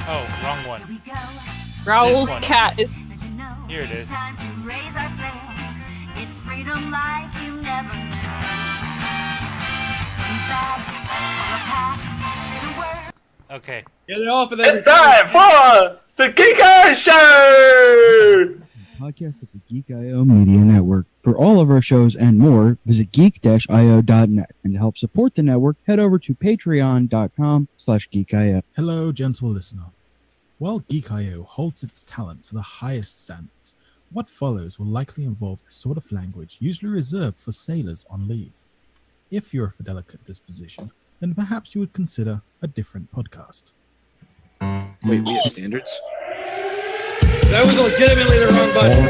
Oh, wrong one. Raoul's cat is... Here it is. It's freedom like you never Okay. Get it off of there. It's time for the Geek I Show! Podcast of the Geek IO Media Network. For all of our shows and more, visit geek-io.net. And to help support the network, head over to patreon.com/geekio. Hello, gentle listener. While Geek IO holds its talent to the highest standards, what follows will likely involve the sort of language usually reserved for sailors on leave. If you're of a delicate disposition, then perhaps you would consider a different podcast. Wait, we have standards? That was legitimately the wrong button.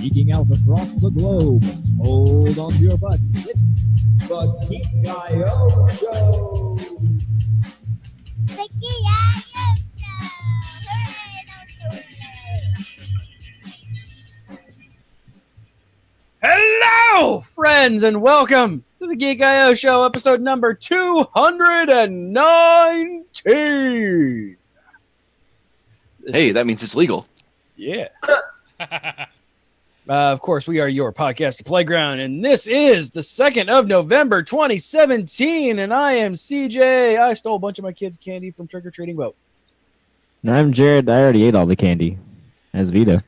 Geeking out across the globe. Hold on to your butts. It's the Geek I.O. Show. The Geek I.O. Show. Hello, friends, and welcome to the Geek I.O. Show, episode number 219. Hey, that means it's legal. Yeah. Of course, we are your podcast playground, and this is the 2nd of November, 2017, and I am CJ. I stole a bunch of my kids' candy from trick-or-treating boat. I'm Jared. I already ate all the candy. As Vito.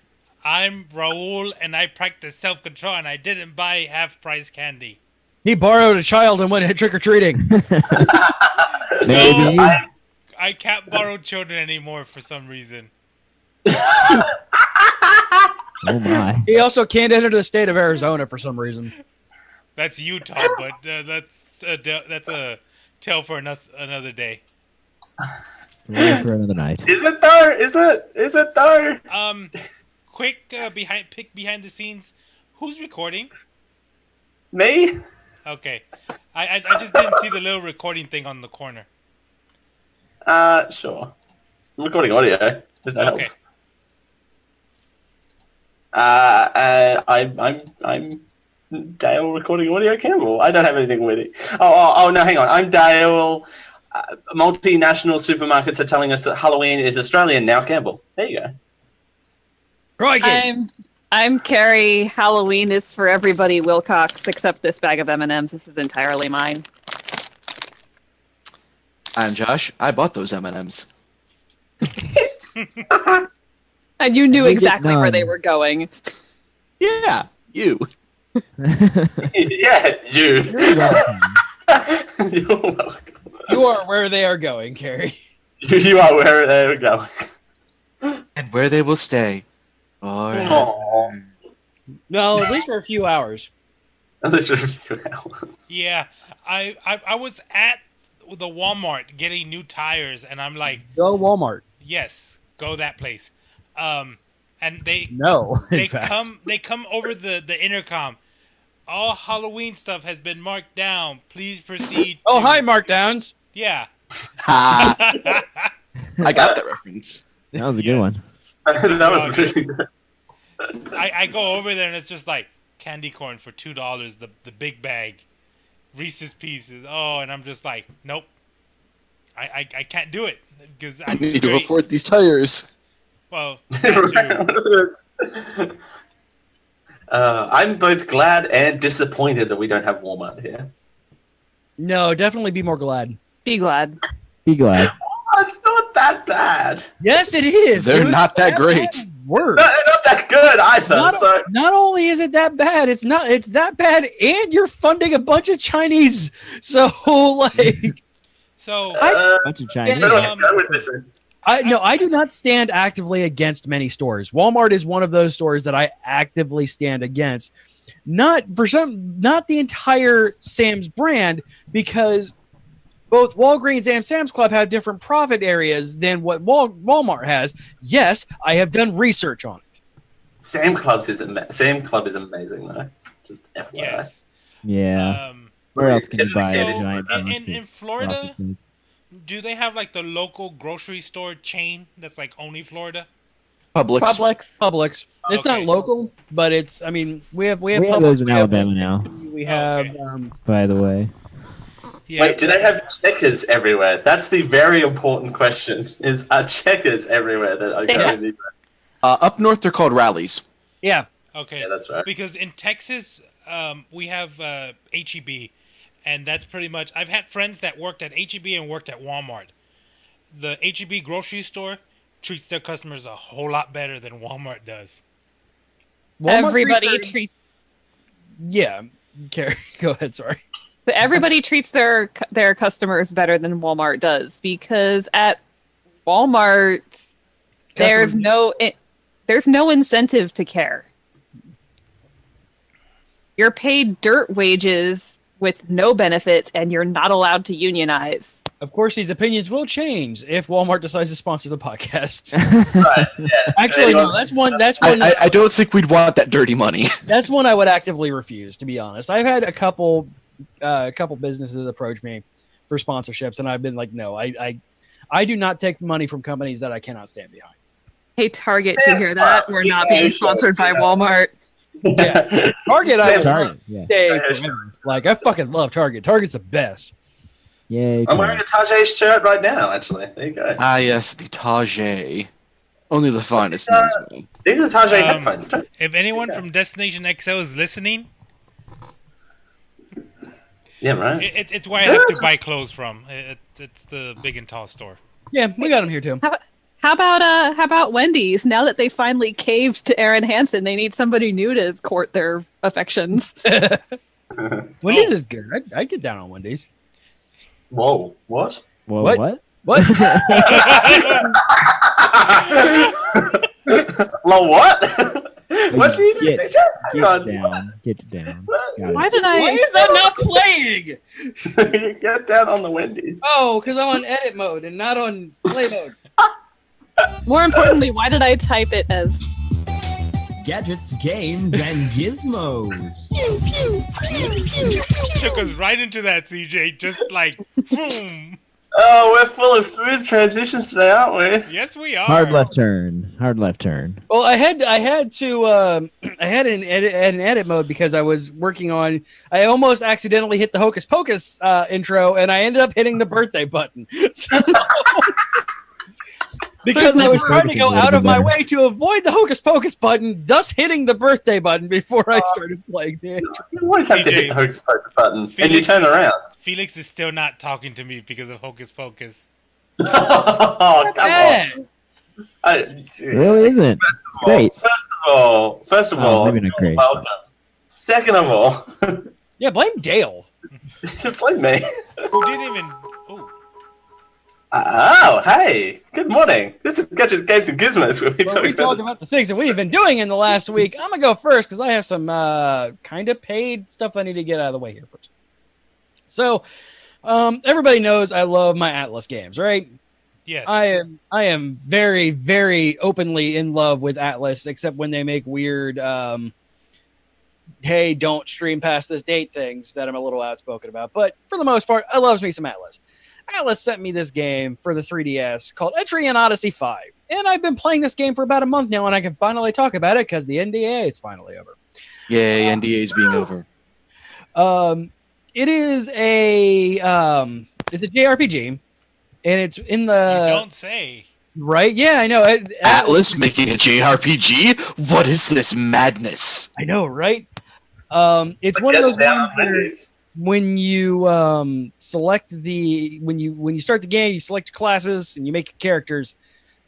I'm Raul, and I practice self-control, and I didn't buy half-price candy. He borrowed a child and went trick-or-treating. Maybe. I can't borrow children anymore for some reason. Oh my. He also can't enter the state of Arizona for some reason. That's Utah, but that's a tale for another day. Wait for another night. Is it though? Is it though? Quick pick behind the scenes. Who's recording? Me? Okay. I just didn't see the little recording thing on the corner. Sure. I'm recording audio. If that helps. I'm Dale recording audio Campbell. I don't have anything with it. Oh no, hang on. I'm Dale. Multinational supermarkets are telling us that Halloween is Australian now, Campbell. There you go. I'm Carrie. Halloween is for everybody, Wilcox, except this bag of M&Ms. This is entirely mine. I'm Josh. I bought those M&Ms. And you knew exactly where they were going. Yeah, you. Yeah, you. You're welcome. You're welcome. You are where they are going, Carrie. You are where they are going. And where they will stay. Aww. No, at least for a few hours. At least for a few hours. Yeah, I was at the Walmart getting new tires, and I'm like, go Walmart. Yes, go that place. And they come over the intercom. All Halloween stuff has been marked down. Please proceed. Oh, hi, Markdowns. Yeah. I got that reference. That was a good one. That was really good. I go over there and it's just like candy corn for $2, the big bag, Reese's Pieces. Oh, and I'm just like, nope. I can't do it because I need to report these tires. Well, I'm both glad and disappointed that we don't have Walmart here. No, definitely be more glad. Be glad. Be glad. It's not that bad. Yes, it is. They're not that great. Worse. Not that good either. Not only is it that bad, it's that bad, and you're funding a bunch of Chinese. So like, bunch of Chinese. I do not stand actively against many stores. Walmart is one of those stores that I actively stand against. Not the entire Sam's brand, because both Walgreens and Sam's Club have different profit areas than what Walmart has. Yes, I have done research on it. Sam's Club is amazing though. Just FYI. Yes. Yeah. Where else can you buy a giant in Florida? Do they have like the local grocery store chain that's like only Florida? Publix. It's not local, but it's. I mean, we have those in Alabama now. We have. By the way. Yeah. Wait, do they have checkers everywhere? That's the very important question. Are checkers everywhere that I go Yes. in the Up north, they're called rallies. Yeah. Okay. Yeah, that's right. Because in Texas, we have HEB, and that's pretty much. I've had friends that worked at HEB and worked at Walmart. The HEB grocery store treats their customers a whole lot better than Walmart does. Walmart Everybody treats treats Yeah. Carrie, go ahead. Sorry. everybody treats their customers better than Walmart does, because at Walmart there's no incentive to care. You're paid dirt wages with no benefits, and you're not allowed to unionize. Of course, these opinions will change if Walmart decides to sponsor the podcast. Right, yeah. Actually, no. That's one. That's one. I don't think we'd want that dirty money. That's one I would actively refuse, to be honest. I've had a couple businesses approach me for sponsorships, and I've been like, no, I do not take money from companies that I cannot stand behind. Hey, Target, to hear that? We're not being sponsored by Walmart. Yeah, Target, I would Target, yeah. stay forever. Like, I fucking love Target. Target's the best. Yay. I'm wearing a Tajay shirt right now, actually. There you go. Ah, yes, the Tajay. Only the finest ones, man. These are Tajay headphones, too. If anyone from Destination XL is listening, Yeah, right. it's where I have to buy clothes from. It's the big and tall store. Yeah, we got them here too. How about Wendy's? Now that they finally caved to Aaron Hansen, they need somebody new to court their affections. Wendy's is good. I'd get down on Wendy's. Whoa, what? Whoa, What? what? What? Well, what? What do you do? Get, Hang get on. down. Get down. Got it. Why did Why I? is that not playing? Get down on the Wendy. Oh, because I'm on edit mode and not on play mode. More importantly, why did I type it as? Gadgets, games, and gizmos. Took us right into that, CJ. Just like, boom. Oh, we're full of smooth transitions today, aren't we? Yes, we are. Hard left turn. Hard left turn. Well, I had to I had an edit mode because I was working on. I almost accidentally hit the Hocus Pocus intro, and I ended up hitting the birthday button. So, because I was trying to go out of my way to avoid the Hocus Pocus button, thus hitting the birthday button before I started playing the intro. You always have to hit the Hocus Pocus button, and you turn around. Felix is still not talking to me because of Hocus Pocus. Oh, come on. It really isn't. It's great. First of all, maybe not great. welcome. Second of all, Yeah, blame Dale. blame me. Who didn't even... Oh, Oh, hey. Good morning. This is Gadgets, Games, and Gizmos. Where we Well, talk we talked about the things that we've been doing in the last week. I'm gonna go first because I have some kind of paid stuff I need to get out of the way here first. So, everybody knows I love my Atlas games, right? yes. I am very, very openly in love with Atlas, except when they make weird, hey, don't stream past this date things that I'm a little outspoken about. But for the most part, I love me some Atlas. Atlas sent me this game for the 3DS called Entry in Odyssey 5. And I've been playing this game for about a month now, and I can finally talk about it because the NDA is finally over. Yay, NDA's being over. It is a JRPG, and it's in the... You don't say. Right? Yeah, I know. Atlas making a JRPG? What is this madness? I know, right? It's one of those ones where when you select when you start the game, you select your classes and you make your characters,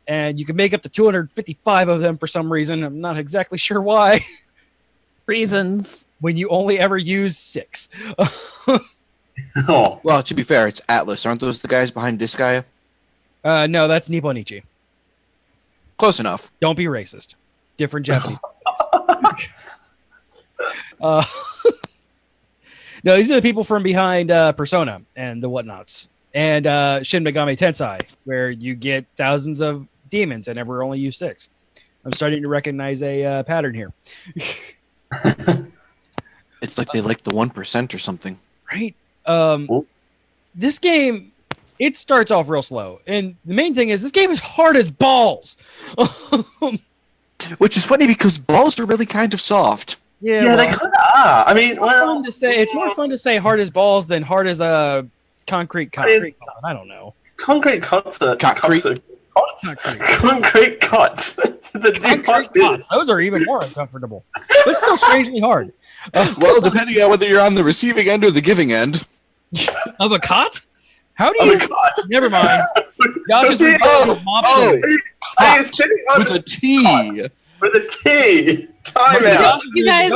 and you can make up to 255 of them for some reason. I'm not exactly sure why. Reasons. When you only ever use 6. Oh. Well, to be fair, it's Atlas. Aren't those the guys behind Disgaea? No, that's Nipponichi. Close enough. Don't be racist. Different Japanese. No, these are the people from behind Persona and the whatnots. And Shin Megami Tensei, where you get thousands of demons and never only use 6. I'm starting to recognize a pattern here. It's like they like the 1% or something. Right? This game, it starts off real slow. And the main thing is, this game is hard as balls. Which is funny because balls are really kind of soft. Yeah, they kind of are. I mean, It's more fun to say hard as balls than hard as a concrete. I don't know. Concrete cots are Concrete. cots. Concrete cots. Concrete cots. Those are even more uncomfortable. But still strangely hard. Well, depending on whether you're on the receiving end or the giving end. Of a cot? How do you? Never mind. Josh is I was sitting on with a T. With a T. Time out. You guys,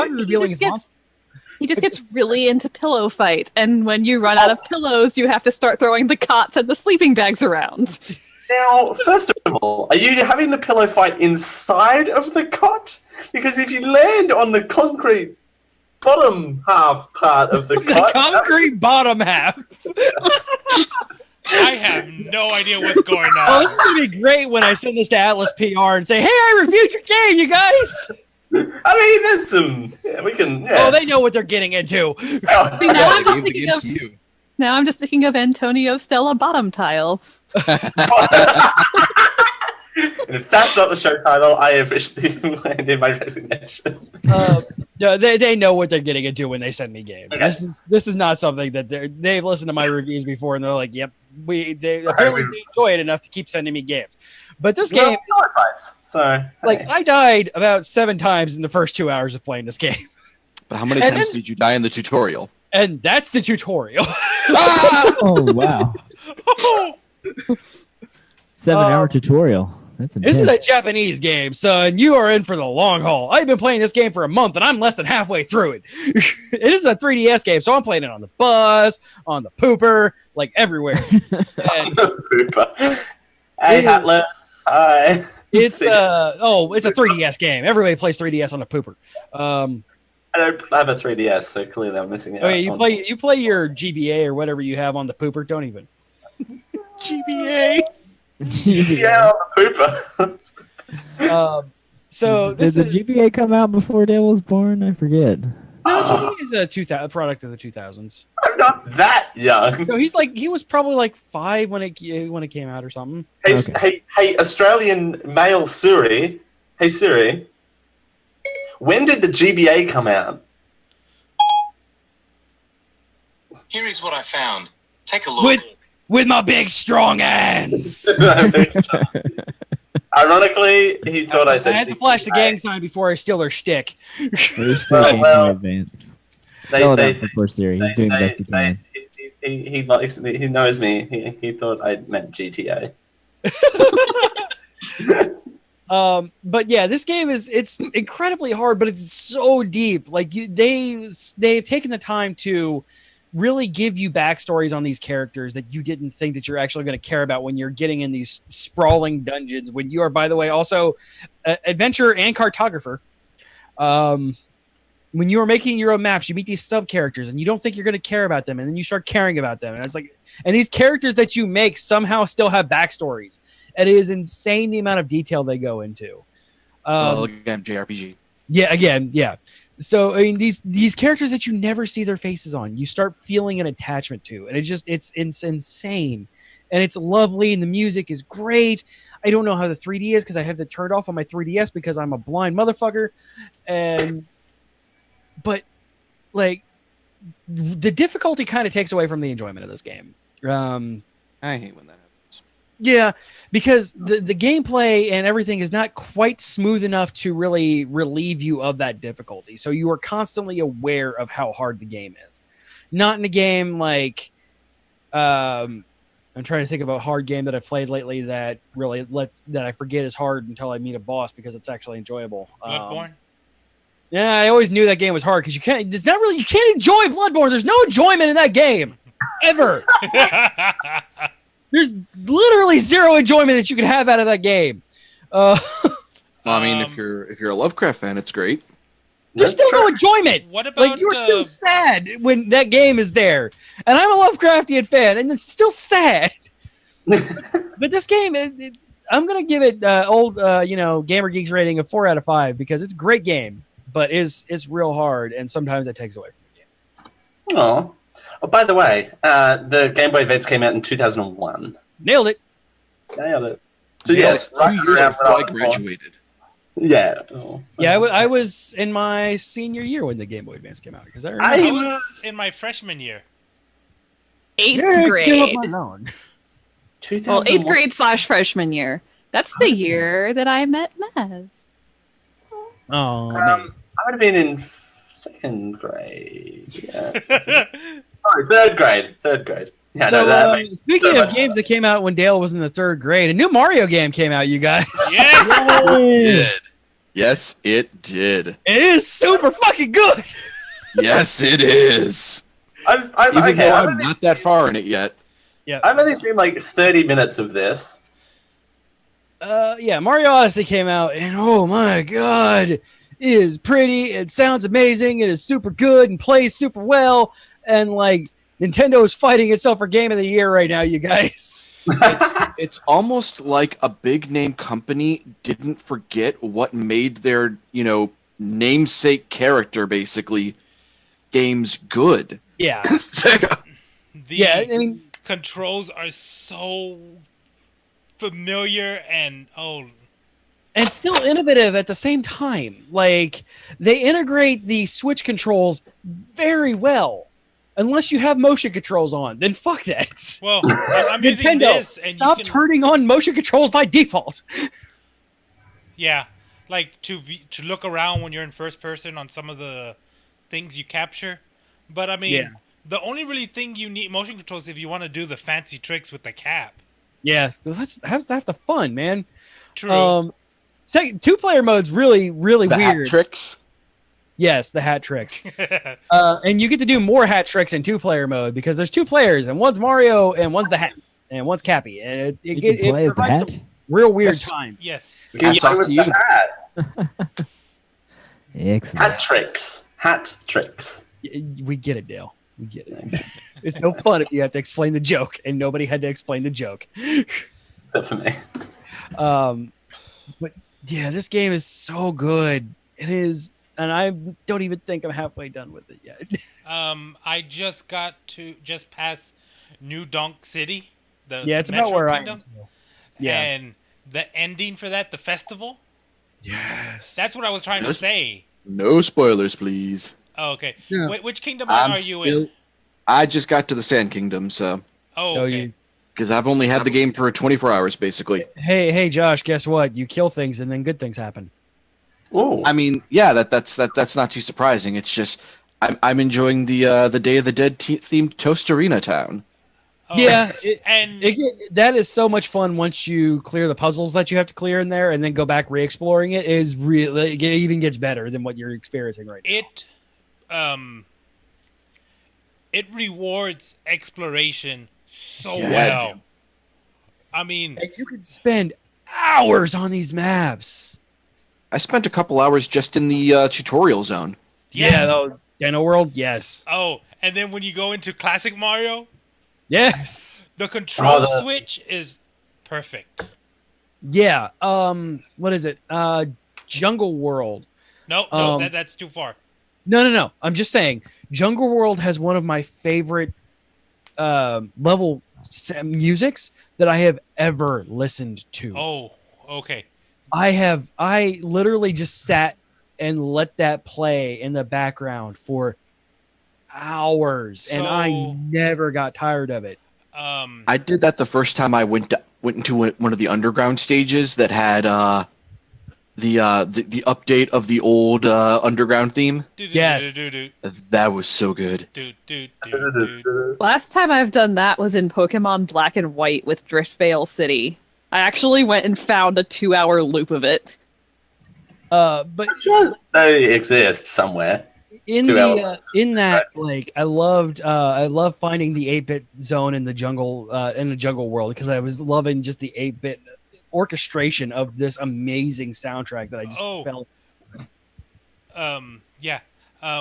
he just gets really into pillow fight, and when you run out of pillows, you have to start throwing the cots and the sleeping bags around. Now, first of all, are you having the pillow fight inside of the cot? Because if you land on the concrete bottom half part of the cot... The concrete bottom half! I have no idea what's going on. Oh, this is going to be great when I send this to Atlas PR and say, hey, I reviewed your game, you guys! I mean, there's some... Yeah, we can... Yeah. Oh, they know what they're getting into. See, now I'm just thinking of Antonio Stella bottom tile. And if that's not the show title, I officially landed my resignation. They know what they're getting into when they send me games. Okay. This is not something that they've listened to my reviews before and they're like, yep, they apparently enjoy it enough to keep sending me games. But this game, I died about 7 times in the first 2 hours of playing this game. But how many times did you die in the tutorial? And that's the tutorial. Oh, wow. 7-hour tutorial. That's intense. This is a Japanese game, son. You are in for the long haul. I've been playing this game for a month, and I'm less than halfway through it. It is a 3DS game, so I'm playing it on the bus, on the pooper, like everywhere. On the pooper. Hey, Atlas. Hi. It's it's a 3DS game. Everybody plays 3DS on the pooper. I don't have a 3DS, so clearly I'm missing it. Okay, you play your GBA or whatever you have on the pooper. Don't even. GBA. Yeah, on the pooper. So did the GBA come out before Dale was born? I forget. No, GBA is a product of the 2000s. I'm not that young. No, he was probably like 5 when it came out or something. Hey, Australian male Siri. Hey Siri. When did the GBA come out? Here is what I found. Take a look. With my big strong hands. Ironically, he thought I said. I had to flash the gang sign before I steal their shtick. Advance. Spell it out for Siri. He's doing the best he can. He likes me. He knows me. He thought I meant GTA. But yeah, this game it's incredibly hard, but it's so deep. Like they've taken the time to really give you backstories on these characters that you didn't think that you're actually going to care about when you're getting in these sprawling dungeons. When you are, by the way, also adventurer and cartographer. When you are making your own maps, you meet these sub characters, and you don't think you're going to care about them, and then you start caring about them, and it's like, and these characters that you make somehow still have backstories. And it is insane the amount of detail they go into. Again, JRPG. Yeah. So I mean, these characters that you never see their faces on, you start feeling an attachment to, and it's insane, and it's lovely, and the music is great. I don't know how the 3D is because I have it turned off on my 3DS because I'm a blind motherfucker, but like the difficulty kind of takes away from the enjoyment of this game. I hate when that happens. Yeah, because the gameplay and everything is not quite smooth enough to really relieve you of that difficulty. So you are constantly aware of how hard the game is. Not in a game like, I'm trying to think of a hard game that I've played lately that really that I forget is hard until I meet a boss because it's actually enjoyable. Bloodborne? Yeah, I always knew that game was hard because you can't enjoy Bloodborne. There's no enjoyment in that game ever. There's literally zero enjoyment that you can have out of that game. I mean, if you're a Lovecraft fan, it's great. There's still no enjoyment. What about you're still sad when that game is there, and I'm a Lovecraftian fan, and it's still sad. But this game, I'm gonna give it Gamer Geeks rating of 4 out of 5 because it's a great game, but it's real hard, and sometimes it takes away from the game. Oh, by the way, the Game Boy Advance came out in 2001. Nailed it. So yes, 2 years before I graduated. Yeah. Yeah, I was in my senior year when the Game Boy Advance came out because I was in my freshman year. 8th Yeah, grade. kill up my lawn. Well, 8th grade / freshman year. That's the year that I met Mez. Oh, man. I would have been in 2nd grade. Yeah. Sorry, 3rd grade. 3rd grade. Yeah, So, no, that makes speaking so of much games that came out when Dale was in the 3rd grade, a new Mario game came out, you guys. Yes! It did. Yes, it did. It is super fucking good. Yes, it is. I've Even though I've I'm not that far in it yet. I've only seen like 30 minutes of this. Yeah, Mario Odyssey came out, and oh my god, it is pretty. It sounds amazing. It is super good and plays super well. And like Nintendo is fighting itself for Game of the Year right now, you guys. It's almost like a big name company didn't forget what made their, namesake character basically games good. Yeah. Sega. The controls are so familiar and and still innovative at the same time. Like they integrate the Switch controls very well. Unless you have motion controls on, then fuck that. Well, I'm using Nintendo, this, and stop you can, turning on motion controls by default. Yeah, like to look around when you're in first person on some of the things you capture. But I mean, the only really thing you need motion controls if you want to do the fancy tricks with the cap. Yeah, let's have the fun, man. True. Second, 2-player mode's really, really The weird. hat tricks. Yes, the hat tricks. And you get to do more hat tricks in 2-player mode because there's 2 players, and one's Mario, and one's the hat, and one's Cappy. And it provides some real weird times. Yes. Hats off to you. Excellent. Hat tricks. Hat tricks. We get it, Dale. We get it. It's no fun if you have to explain the joke, and nobody had to explain the joke. Except for me. But yeah, this game is so good. It is, and I don't even think I'm halfway done with it yet. I just got just past New Donk City. It's Metro about where Kingdom, I am. Too. Yeah, and the ending for that, the festival. Yes, that's what I was trying to say. No spoilers, please. Oh, okay. Yeah. Which kingdom are you in? I just got to the Sand Kingdom, so. Oh, okay. Because I've only had the game for 24 hours, basically. Hey, Josh, guess what? You kill things and then good things happen. Oh. I mean, yeah, that's not too surprising. It's just I'm enjoying the Day of the Dead themed Toast Arena town. Oh, yeah, that is so much fun once you clear the puzzles that you have to clear in there and then go back re-exploring it. Is really it even gets better than what you're experiencing right now. It rewards exploration so Yeah. well. I mean, and you can spend hours on these maps. I spent a couple hours just in the tutorial zone. Yeah, though, Dino World, yes. Oh, and then when you go into Classic Mario, yes, the control switch is perfect. Yeah. What is it? Jungle World. No, that's too far. No. I'm just saying, Jungle World has one of my favorite level musics that I have ever listened to. Oh, okay. I literally just sat and let that play in the background for hours, and I never got tired of it. I did that the first time I went into one of the underground stages that had the update of the old underground theme. Yes, that was so good. Last time I've done that was in Pokemon Black and White with Driftvale City. I actually went and found a 2-hour loop of it. But they exist somewhere. In that, like, I love finding the 8-bit zone in the jungle world, because I was loving just the 8-bit orchestration of this amazing soundtrack that I just felt.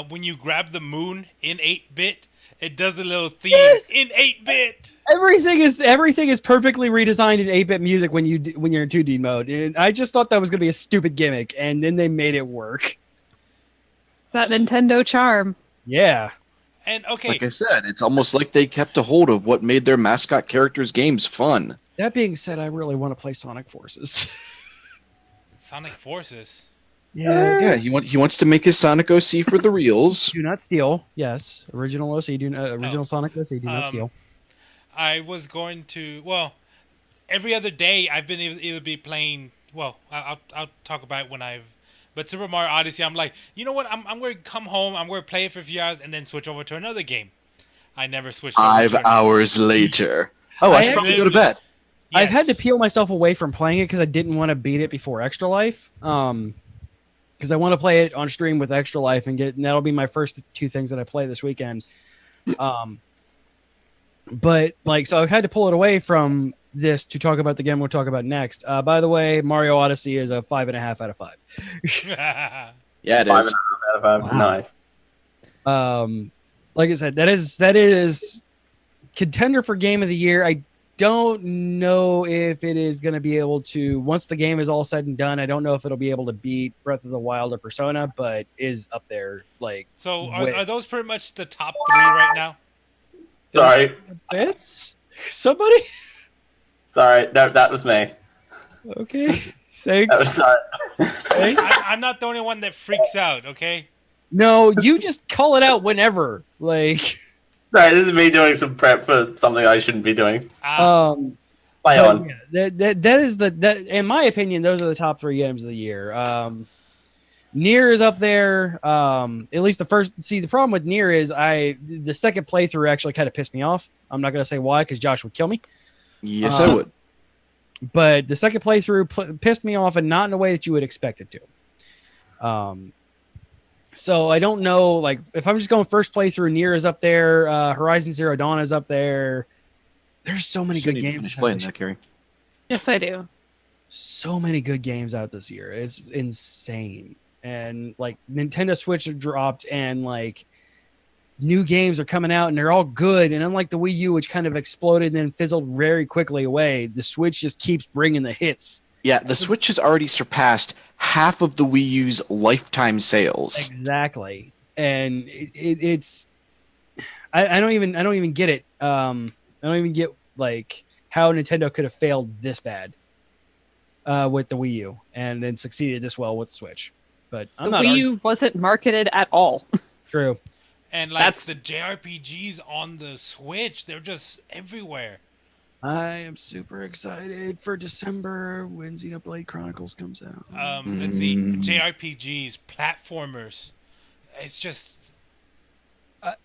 When you grab the moon in 8-bit, it does a little theme in 8-bit. Everything is perfectly redesigned in 8-bit music when you're in 2D mode, and I just thought that was gonna be a stupid gimmick, and then they made it work. That Nintendo charm. Yeah. And okay, like I said, it's almost like they kept a hold of what made their mascot characters' games fun. That being said, I really want to play Sonic Forces. Sonic Forces. Yeah, he wants to make his Sonic OC for the reals. Do not steal. Yes, original OC. Original Sonic OC. Do not steal. I was going to, well, every other day I've been either be playing, well, I'll talk about it when but Super Mario Odyssey, I'm like, you know what, I'm going to come home, I'm going to play it for a few hours, and then switch over to another game. I never switched over 5 to hours later. Oh, I should probably go to bed. Yes. I've had to peel myself away from playing it because I didn't want to beat it before Extra Life. Because I want to play it on stream with Extra Life and that'll be my first 2 things that I play this weekend. But like, so I've had to pull it away from this to talk about the game we'll talk about next. By the way, Mario Odyssey is a 5.5 out of 5. Yeah, it 5.5 is. out of 5. Wow. Nice. Like I said, that is contender for Game of the Year. I don't know if it is going to be able to, once the game is all said and done, I don't know if it'll be able to beat Breath of the Wild or Persona, but is up there. Like, So are those pretty much the top 3 right now? Sorry. It's somebody. Sorry, that was me. Okay, thanks. That was sorry. Okay. I'm not the only one that freaks out, okay? No, you just call it out whenever. Like, Sorry, this is me doing some prep for something I shouldn't be doing. Play on. Yeah, that is that. In my opinion, those are the top 3 games of the year. Nier is up there. At least the first. See, the problem with Nier is the second playthrough actually kind of pissed me off. I'm not going to say why because Josh would kill me. Yes, I would. But the second playthrough pissed me off, and not in a way that you would expect it to. So I don't know. Like, if I'm just going first playthrough, Nier is up there. Horizon Zero Dawn is up there. There's so many good games. Playing that, Carrie. Yes, I do. So many good games out this year. It's insane. And like Nintendo Switch have dropped, and like new games are coming out, and they're all good. And unlike the Wii U, which kind of exploded and then fizzled very quickly away, the Switch just keeps bringing the hits. Yeah, the Switch has already surpassed half of the Wii U's lifetime sales. Exactly, and it's I don't even get it. I don't even get like how Nintendo could have failed this bad with the Wii U and then succeeded this well with the Switch. But The Wii U wasn't marketed at all. True. And like the JRPGs on the Switch, they're just everywhere. I am super excited for December when Xenoblade Chronicles comes out. Let's see, JRPGs, platformers. It's just.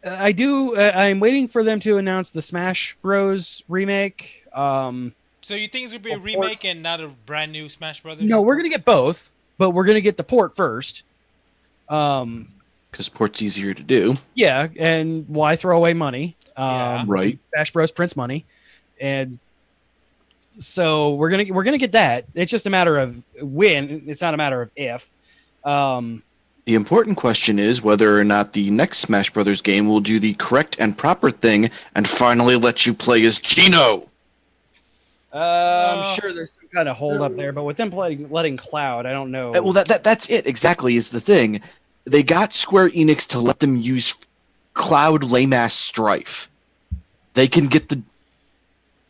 I'm waiting for them to announce the Smash Bros. Remake. So you think it's gonna be a remake and not a brand new Smash Brothers? No, we're gonna get both, but we're gonna get the port first. Because port's easier to do. Yeah, and why throw away money? Right. Smash Bros. Prints money, and so we're gonna get that. It's just a matter of when. It's not a matter of if. The important question is whether or not the next Smash Brothers game will do the correct and proper thing and finally let you play as Gino. I'm sure there's some kind of hold up there, but with them letting Cloud, I don't know. Well, that's it exactly is the thing. They got Square Enix to let them use Cloud lame-ass Strife. They can get the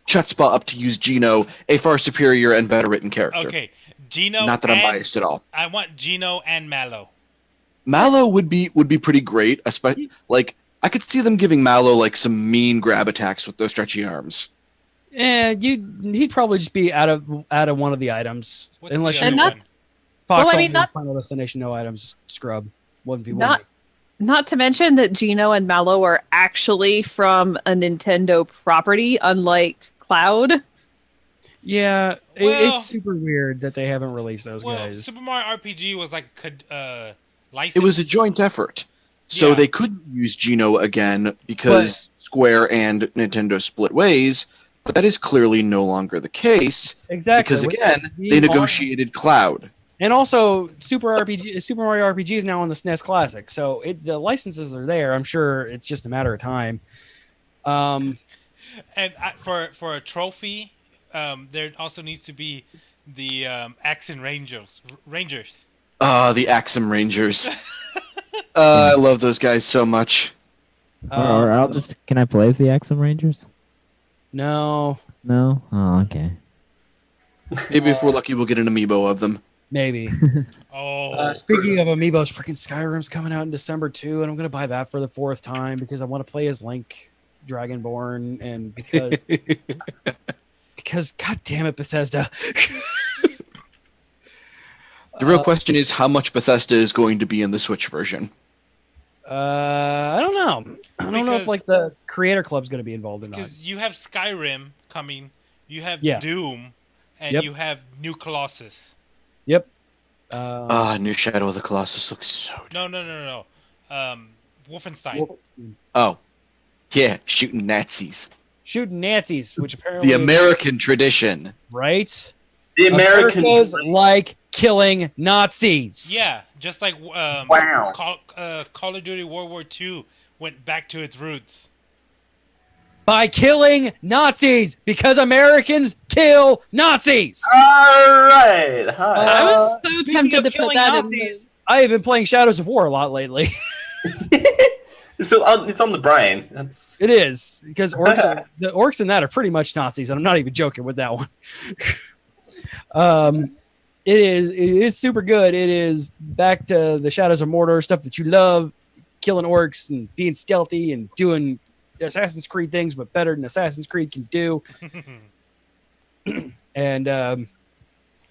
chutzpah up to use Gino, a far superior and better written character. Okay, Gino. Not that I'm biased at all. I want Gino and Mallow. Mallow would be pretty great, especially like I could see them giving Mallow like some mean grab attacks with those stretchy arms. Yeah, he'd probably just be out of one of the items, What's unless the you other one? Fox. Well, I mean, Only, Final Destination, no items, scrub 1v1. Not to mention that Gino and Mallow are actually from a Nintendo property, unlike Cloud. Yeah, Well- it's super weird that they haven't released those Well, guys. Super Mario RPG was like licensed. It was a joint effort, so Yeah. they couldn't use Gino again because Square and Nintendo split ways. But that is clearly no longer the case. Exactly. Because With again, the they games- negotiated Cloud. And also, Super Mario RPG is now on the SNES Classic, so the licenses are there. I'm sure it's just a matter of time. And for a trophy, there also needs to be the Axon Rangers. The Axum Rangers. I love those guys so much. Or I'll just. Can I play as the Axum Rangers? No. No. Oh, okay. Maybe if we're lucky, we'll get an amiibo of them. Maybe. Speaking of amiibos, freaking Skyrim's coming out in December too, and I'm gonna buy that for the 4th time because I want to play as Link. Dragonborn, and because God damn it, Bethesda. The real question is how much Bethesda is going to be in the Switch version. I don't know. I don't know if like the Creator Club's going to be involved or not. Because you have Skyrim coming, you have Yeah. Doom, and Yep. you have New Colossus. Yep. New Shadow of the Colossus looks so. No. Wolfenstein. Oh, yeah, shooting Nazis. Shooting Nazis, which apparently The American tradition. right? The Americans like killing Nazis. Yeah, just like Wow. Call of Duty World War II went back to its roots. By killing Nazis, because Americans kill Nazis. All right. Hi. I was so Speaking tempted of to put killing that Nazis, I have been playing Shadows of War a lot lately. it's on the brain. That's It is because the orcs in that are pretty much Nazis, and I'm not even joking with that one. It is super good. It is back to the Shadows of Mordor stuff that you love, killing orcs and being stealthy and doing Assassin's Creed things, but better than Assassin's Creed can do. And though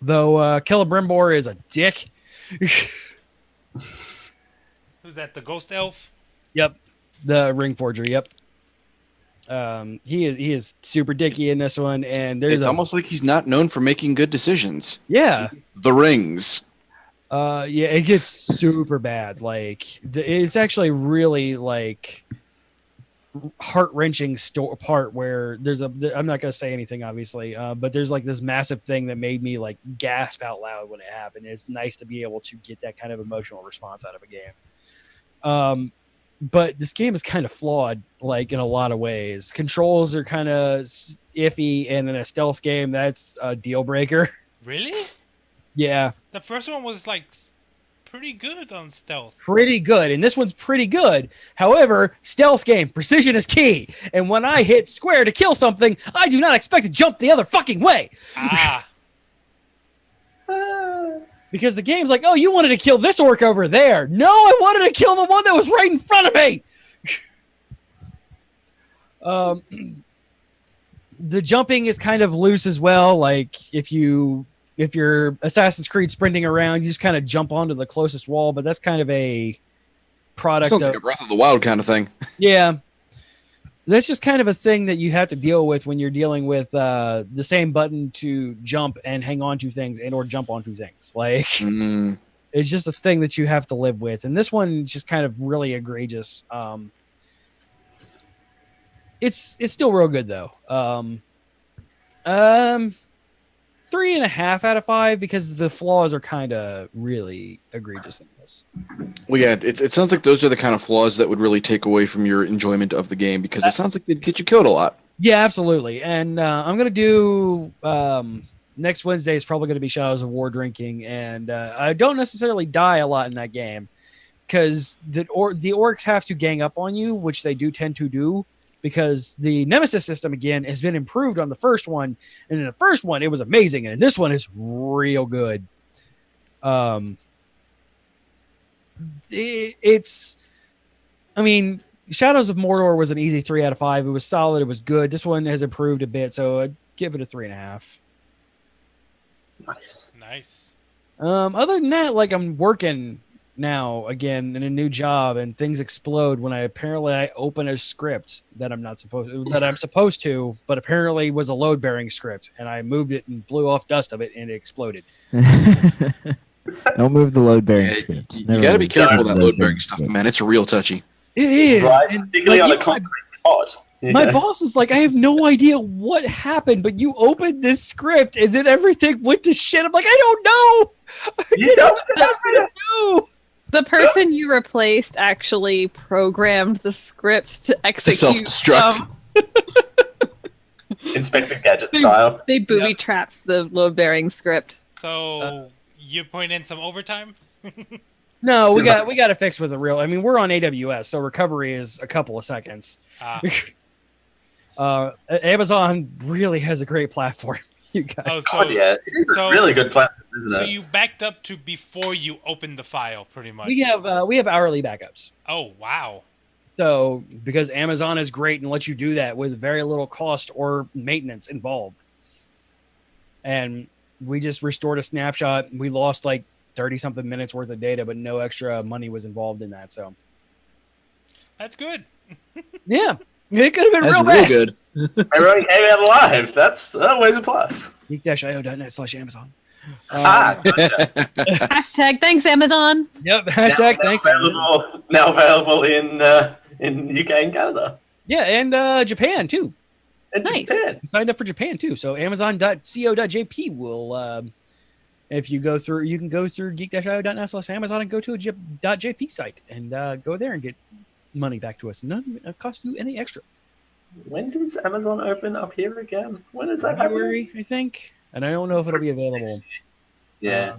Celebrimbor is a dick. Who's that? The Ghost Elf? Yep, the Ring Forger. Yep. He is super dicky in this one, and there's It's almost like he's not known for making good decisions. Yeah. The Rings. Yeah, it gets super bad. Like it's actually really like heart-wrenching part where I'm not gonna say anything obviously, but there's like this massive thing that made me like gasp out loud when it happened. It's nice to be able to get that kind of emotional response out of a game. But this game is kind of flawed, like in a lot of ways. Controls are kind of iffy, and in a stealth game, that's a deal breaker. Really? Yeah, The first one was like pretty good on stealth. pretty good, and this one's pretty good. However, stealth game, precision is key, and when I hit square to kill something, I do not expect to jump the other fucking way. Ah. Because the game's like, oh, you wanted to kill this orc over there. No, I wanted to kill the one that was right in front of me. The jumping is kind of loose as well. Like if you're Assassin's Creed sprinting around, you just kind of jump onto the closest wall. But that's kind of a product. Sounds like a Breath of the Wild kind of thing. Yeah. That's just kind of a thing that you have to deal with when you're dealing with the same button to jump and hang on to things and or jump onto things. Like it's just a thing that you have to live with. And this one is just kind of really egregious. It's still real good though. 3.5 out of 5 because the flaws are kind of really egregious in this. Well, yeah, it sounds like those are the kind of flaws that would really take away from your enjoyment of the game because it sounds like they'd get you killed a lot. Yeah, absolutely. And I'm going to do next Wednesday is probably going to be Shadows of War drinking. And I don't necessarily die a lot in that game because the orcs have to gang up on you, which they do tend to do. Because the Nemesis system, again, has been improved on the first one. And in the first one, it was amazing. And this one is real good. Shadows of Mordor was an easy 3 out of 5. It was solid. It was good. This one has improved a bit. So I'd give it a 3.5. nice. Other than that, like I'm working now again in a new job and things explode when I open a script that I'm supposed to, but apparently was a load bearing script and I moved it and blew off dust of it and it exploded. Don't move the load bearing script. You got to be careful with that load bearing stuff, man. It's real touchy. It is. Right, And, particularly like, on a even concrete pot. my boss is like, I have no idea what happened, but you opened this script and then everything went to shit. I'm like, I don't know. You don't Ask me to do. The person you replaced actually programmed the script to execute. self-destruct. Inspector Gadget style. They booby trapped the load bearing script. So you're putting in some overtime? No, we got to fix with a real. I mean, we're on AWS, so recovery is a couple of seconds. Amazon really has a great platform. You guys. Oh, so, God, yeah. It's a really good platform, isn't So it? you backed up to before you opened the file, pretty much. We have hourly backups. Oh, wow. So, because Amazon is great and lets you do that with very little cost or maintenance involved. And we just restored a snapshot. We lost like 30 something minutes worth of data, but no extra money was involved in that. So, That's good. yeah, it could have been That's real real bad. good. Everyone came out alive. That's always a plus. geek-io.net/Amazon. Gotcha. Hashtag thanks, Amazon. Yep. Hashtag thanks. Now available in UK and Canada. Yeah, and Japan too. And Nice. Japan. I signed up for Japan too. So Amazon.co.jp will, if you go through, you can go through geek-io.net/Amazon and go to a .jp site and go there and get money back to us. None cost you any extra. When does Amazon open up here again? When is that February, I think. And I don't know if it'll be available. Yeah.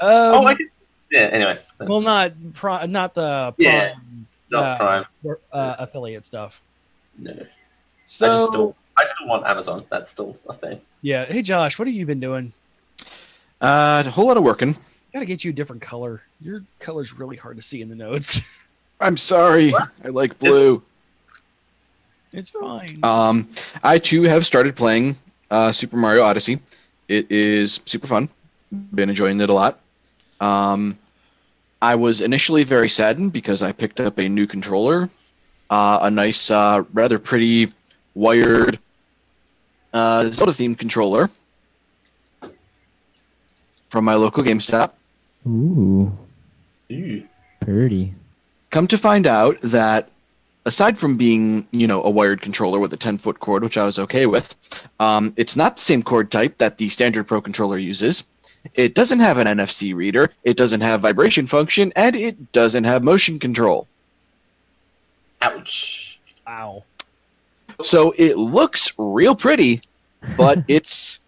I could, yeah. Anyway. well, not the Prime, Yeah, not Prime. Affiliate stuff. No. So I still want Amazon. That's still a thing. yeah. Hey Josh, what have you been doing? A whole lot of working. Gotta get you a different color. Your color's really hard to see in the notes. I'm sorry. I like blue. It's fine. I too have started playing Super Mario Odyssey. It is super fun. Been enjoying it a lot. I was initially very saddened because I picked up a new controller, a nice, rather pretty wired Zelda-themed controller from my local GameStop. Ooh, pretty. Come to find out that aside from being, a wired controller with a 10-foot cord, which I was okay with, it's not the same cord type that the standard Pro controller uses. It doesn't have an NFC reader, it doesn't have vibration function, and it doesn't have motion control. Ouch. Ow. So it looks real pretty, but it's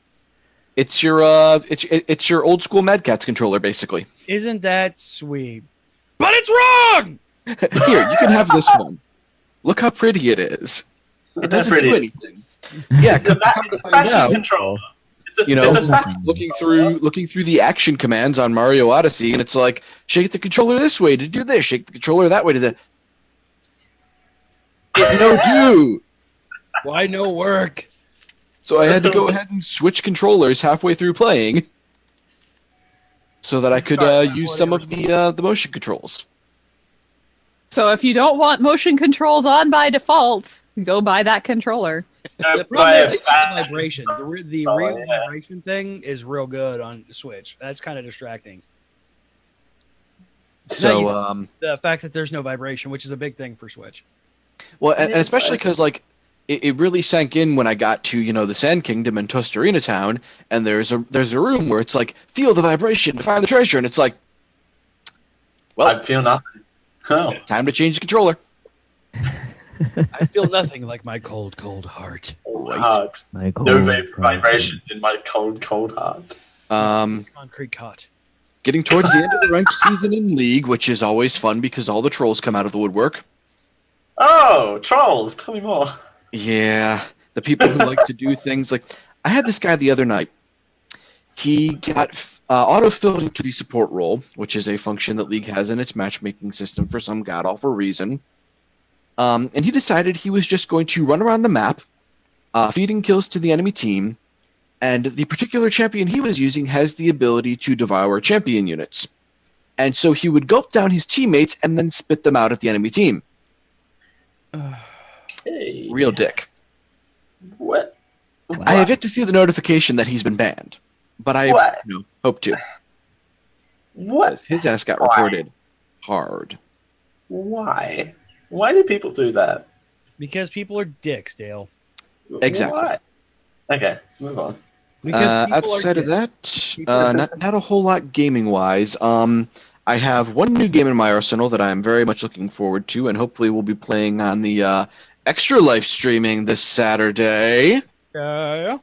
your old school Mad Catz controller basically. Isn't that sweet? But it's wrong! Here, you can have this one. Look how pretty it is. It doesn't do anything. Yeah, It's a fashion control. Looking through the action commands on Mario Odyssey, and it's like, shake the controller this way to do this, shake the controller that way to that. No do. Why no work? So I had to go ahead and switch controllers halfway through playing, so that I could use some of the motion controls. So if you don't want motion controls on by default, go buy that controller. The problem is the vibration. The real vibration thing is real good on Switch. That's kind of distracting. So the fact that there's no vibration, which is a big thing for Switch. Well, and especially because it really sank in when I got to the Sand Kingdom and Tostarena Town, and there's a room where it's like, feel the vibration to find the treasure, and it's like, well, I feel nothing. Oh. Time to change the controller. I feel nothing like my cold, cold heart. Heart. No vibrations in my cold, cold heart. Concrete cot. Getting towards the end of the ranked season in League, which is always fun because all the trolls come out of the woodwork. Oh, trolls! Tell me more. Yeah, the people who like to do things like... I had this guy the other night. He got auto-filled into the support role, which is a function that League has in its matchmaking system for some god-awful reason. And he decided he was just going to run around the map, feeding kills to the enemy team, and the particular champion he was using has the ability to devour champion units. And so he would gulp down his teammates and then spit them out at the enemy team. Hey. Real dick. What? I have yet to see the notification that he's been banned, but I hope to. What? His ass got reported hard. Why? Why do people do that? Because people are dicks, Dale. Exactly. Why? Okay, move on. Outside of that, not a whole lot gaming-wise. I have one new game in my arsenal that I'm very much looking forward to, and hopefully we'll be playing on the Extra Life streaming this Saturday. Yeah.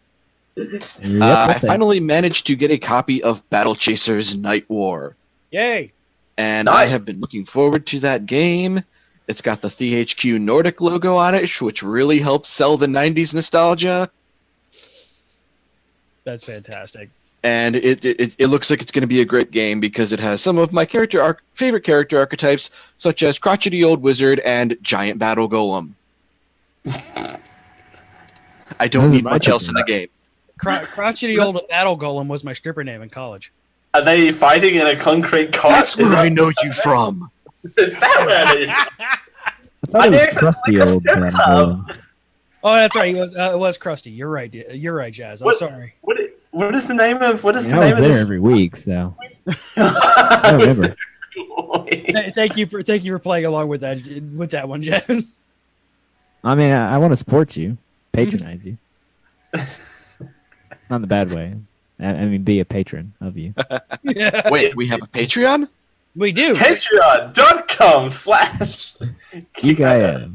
I finally managed to get a copy of Battle Chasers Night War. Yay! And I have been looking forward to that game. It's got the THQ Nordic logo on it, which really helps sell the 90s nostalgia. That's fantastic. and it looks like it's going to be a great game because it has some of my favorite character archetypes, such as crotchety old wizard and giant battle golem. I don't need much else in the game. Crotchety old battle golem was my stripper name in college. Are they fighting in a concrete cot? That's where I know you from. Is that where it is? I thought it was crusty old battle golem. Oh, that's right. It was crusty. You're right. You're right, Jazz. I'm sorry. What is the name of I was there every week, so I remember. Thank you for playing along with that one, Jazz. I mean, I want to support you, patronize you, not in the bad way. I mean, be a patron of you. Yeah. Wait, we have a Patreon? We do. Patreon.com/Geek.io.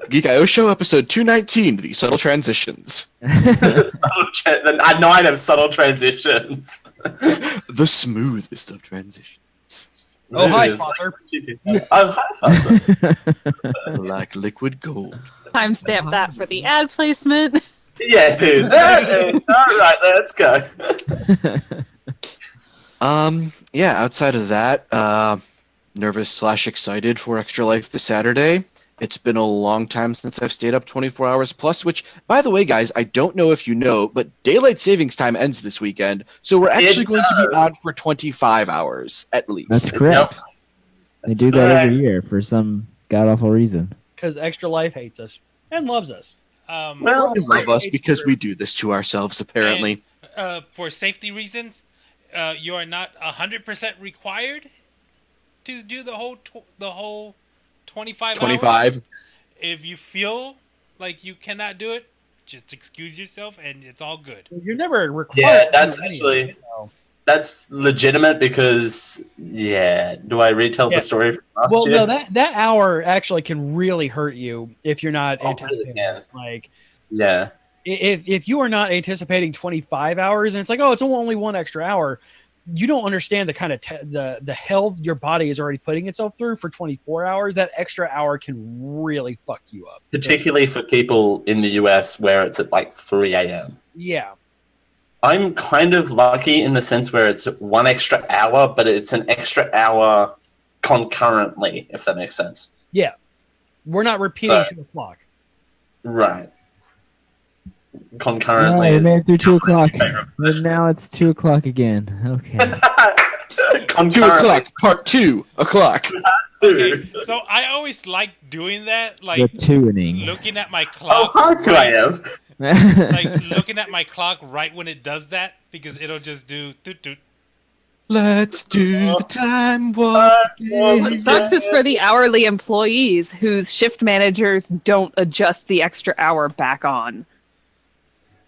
Geek.io Show episode 219, The Subtle Transitions. A night of subtle transitions. The smoothest of transitions. Oh, hi, sponsor. Hi, sponsor. Like liquid gold. Timestamp that for the ad placement. Yeah, dude. All right, let's go. Yeah, outside of that, nervous/excited for Extra Life this Saturday. It's been a long time since I've stayed up 24 hours plus, which, by the way, guys, I don't know if you know, but daylight savings time ends this weekend, so we're actually going to be on for 25 hours, at least. That's correct. Yep. They do that every year for some god-awful reason. Because Extra Life hates us and loves us. Well, they love us because we do this to ourselves, apparently. And, for safety reasons, you are not 100% required to do the whole 25 hours. If you feel like you cannot do it, just excuse yourself and it's all good. You're never required. Yeah, that's actually that's legitimate because do I retell the story from last year? Well, no, that hour actually can really hurt you if you're not anticipating. Really if you are not anticipating 25 hours and it's like, oh, it's only one extra hour, you don't understand the kind of the hell your body is already putting itself through for 24 hours. That extra hour can really fuck you up. Particularly for people in the US where it's at like 3 a.m. Yeah. I'm kind of lucky in the sense where it's one extra hour, but it's an extra hour concurrently, if that makes sense. Yeah. We're not repeating 2 o'clock. Right. Concurrently. Yeah, we made it through 2 o'clock. And now it's 2 o'clock again. Okay. 2 o'clock, part 2 o'clock. Okay, so I always like doing that, like the tuning. Looking at my clock. Oh, how 2 a.m. Like looking at my clock right when it does that, because it'll just do toot toot. Let's do the time warp. What sucks is for the hourly employees whose shift managers don't adjust the extra hour back on.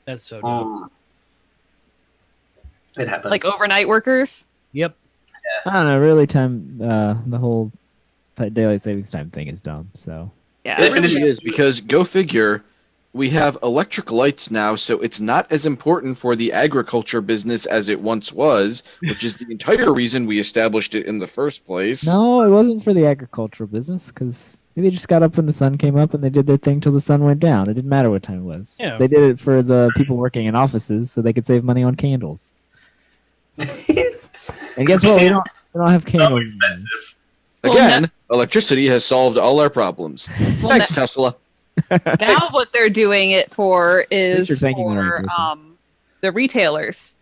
That's so dumb. It happens. Like overnight workers? Yep. I don't know. Really, the whole daylight savings time thing is dumb. So yeah, it really is, because go figure. We have electric lights now, so it's not as important for the agriculture business as it once was, which is the entire reason we established it in the first place. No, it wasn't for the agricultural business, because they just got up when the sun came up and they did their thing till the sun went down. It didn't matter what time it was. Yeah. They did it for the people working in offices so they could save money on candles. And guess what? We don't have candles. Expensive. Again, electricity has solved all our problems. Thanks, Tesla. Now what they're doing it for is Mr. Thank you, for Larry the retailers,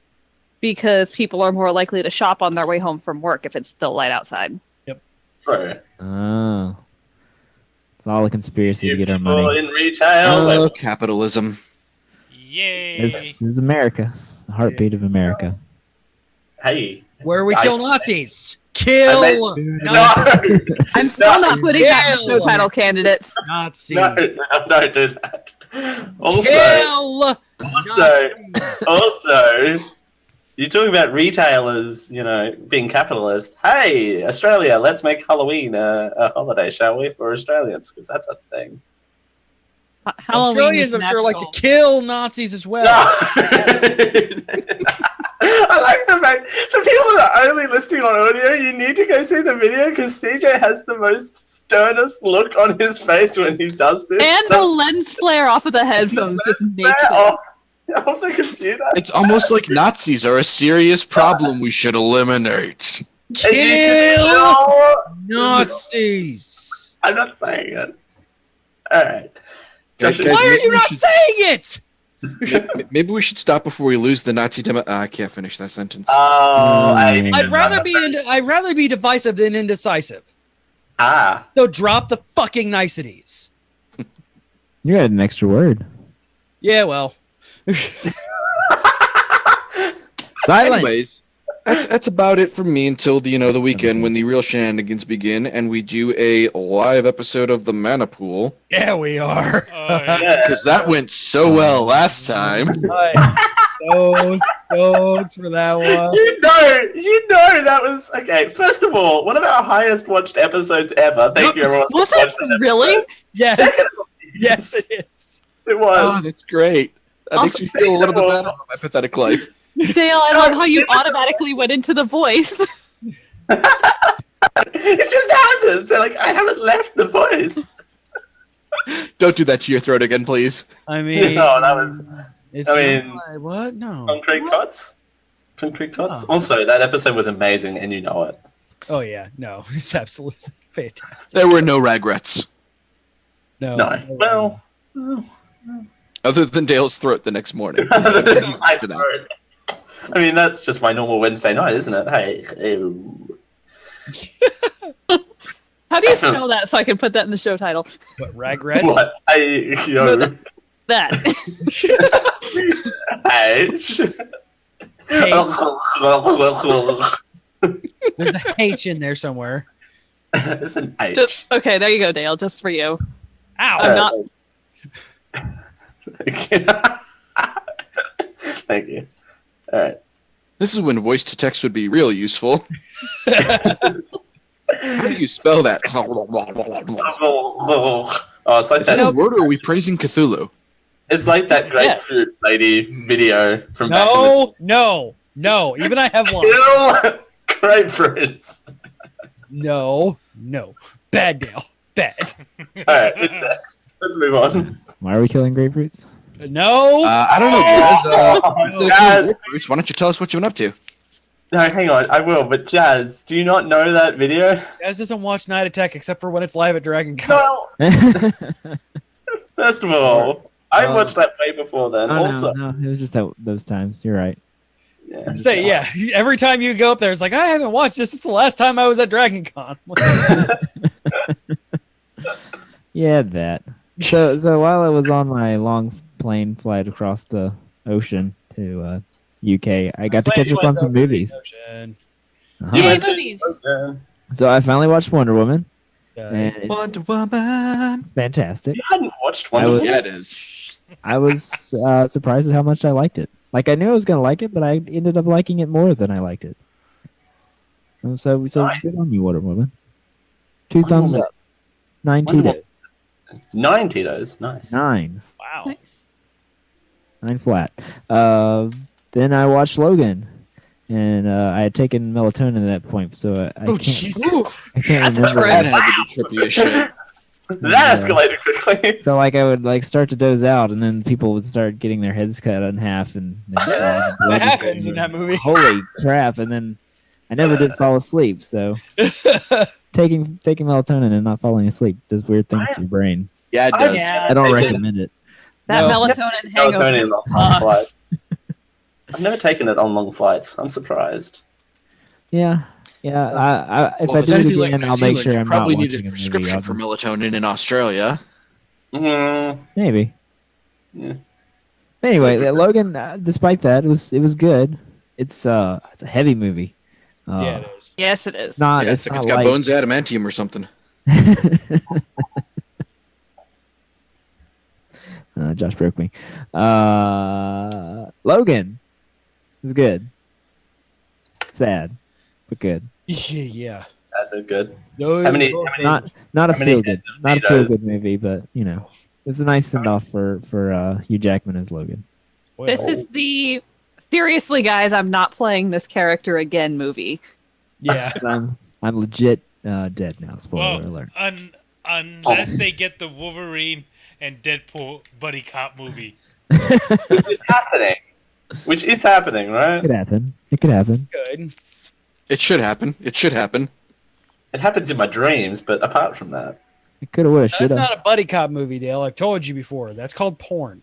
because people are more likely to shop on their way home from work if it's still light outside. Yep. Right. Oh. It's all a conspiracy to get our People money. in retail. Oh, capitalism. Yay! This is America. The heartbeat of America. Hey. Where we kill Nazis. Kill Nazis. I'm still not putting that in show title candidates. Nazis. No, don't do that. Also, you're talking about retailers, being capitalist. Hey, Australia, let's make Halloween a holiday, shall we, for Australians? Because that's a thing. Halloween Australians, is I'm sure, like to magical. kill Nazis as well. I like the fact, for people that are only listening on audio, you need to go see the video because CJ has the most sternest look on his face when he does this. And the lens flare off of the headphones just makes it. On the computer. It's almost like Nazis are a serious problem we should eliminate. Kill Nazis. I'm not saying it. All right. Guys, Why are you not saying it? Maybe we should stop before we lose the Nazi demo. I can't finish that sentence. I'd rather be divisive than indecisive. So drop the fucking niceties. You had an extra word. Yeah, well. Silence. Anyways, that's about it for me until the weekend when the real shenanigans begin and we do a live episode of the Mana Pool. Yeah, we are. Because that went so well last time. So stoked for that one. You know that was okay. First of all, one of our highest watched episodes ever. Thank you, everyone. Was it really? Yes. Yes, it is. It was. Oh, that's great. That makes me feel a little bit better about my pathetic life. Dale, I love how you automatically went into the voice. It just happens. They're like, I haven't left the voice. Don't do that to your throat again, please. I mean, no, that was. What? No. Concrete Cots. Concrete Cots. Also, that episode was amazing, and you know it. Oh yeah, no, it's absolutely fantastic. There were no regrets. No. Well. Other than Dale's throat the next morning. I mean, that's just my normal Wednesday night, isn't it? Hey. How do you spell that so I can put that in the show title? What, regrets? What? That. There's a H in there somewhere. It's an H. Okay, there you go, Dale. Just for you. Ow! I'm not. Thank you. All right. This is when voice to text would be real useful. How do you spell that? Oh, it's like is that a word, or are we praising Cthulhu? It's like that grapefruit lady video from back No. Even I have one. Kill grapefruits. No. Bad, Dale. Bad. All right, it's next. Let's move on. Why are we killing grapefruits? No. I don't know, Jazz. Instead of killing grapefruits, why don't you tell us what you've been up to? No, hang on. I will. But Jazz, do you not know that video? Jazz doesn't watch Night Attack except for when it's live at Dragon Con. No. First of all, I watched that way before then. Also, no, it was just those times. You're right. Yeah. Every time you go up there, it's like, I haven't watched this. It's the last time I was at Dragon Con. Yeah, that. So while I was on my long plane flight across the ocean to UK, I got to catch up on some movies. Yay, movies! So I finally watched Wonder Woman. And Wonder Woman. It's fantastic. You hadn't watched Wonder Woman? Yeah, it is. I was surprised at how much I liked it. Like, I knew I was going to like it, but I ended up liking it more than I liked it. So good on you, Wonder Woman. 2 thumbs up. 9 Tito's. 9 Tito's, nice. 9. Wow. Nice. 9 flat. Then I watched Logan, and I had taken melatonin at that point, so I can't. Jesus! I can't remember. That had to be trippy as shit. That escalated quickly. So I would start to doze out, and then people would start getting their heads cut in half, and That happens in that movie. Holy crap! And then I never did fall asleep. So taking melatonin and not falling asleep does weird things to your brain. Yeah, it does. Yeah. I don't recommend it. That No. melatonin hangover. Melatonin on long flights. I've never taken it on long flights. I'm surprised. Yeah. If I it's do it anything like again, New I'll make Zealand, sure you I'm not probably watching need a a prescription movie. for melatonin in Australia. Maybe. Yeah. Anyway, Logan, despite that, it was good. It's a heavy movie. Yeah, it is. Yes, it is. It's not. Yeah, it's it's not got light. bones of adamantium or something. Josh broke me. Logan is good. Sad, but good. Yeah. That's good. No, How many Not a How many feel good, not a Tito's? feel good movie, but it's a nice send off for Hugh Jackman as Logan. This is the seriously, guys. I'm not playing this character again movie. Yeah. I'm legit dead now. Spoiler Well, alert. unless they get the Wolverine and Deadpool buddy cop movie, which is happening. Which is happening, right? It could happen. It could happen. Good. It should happen. It should happen. It happens in my dreams, but apart from that, It could have, would have, That's should have. not a buddy cop movie, Dale. I've told you before. That's called porn.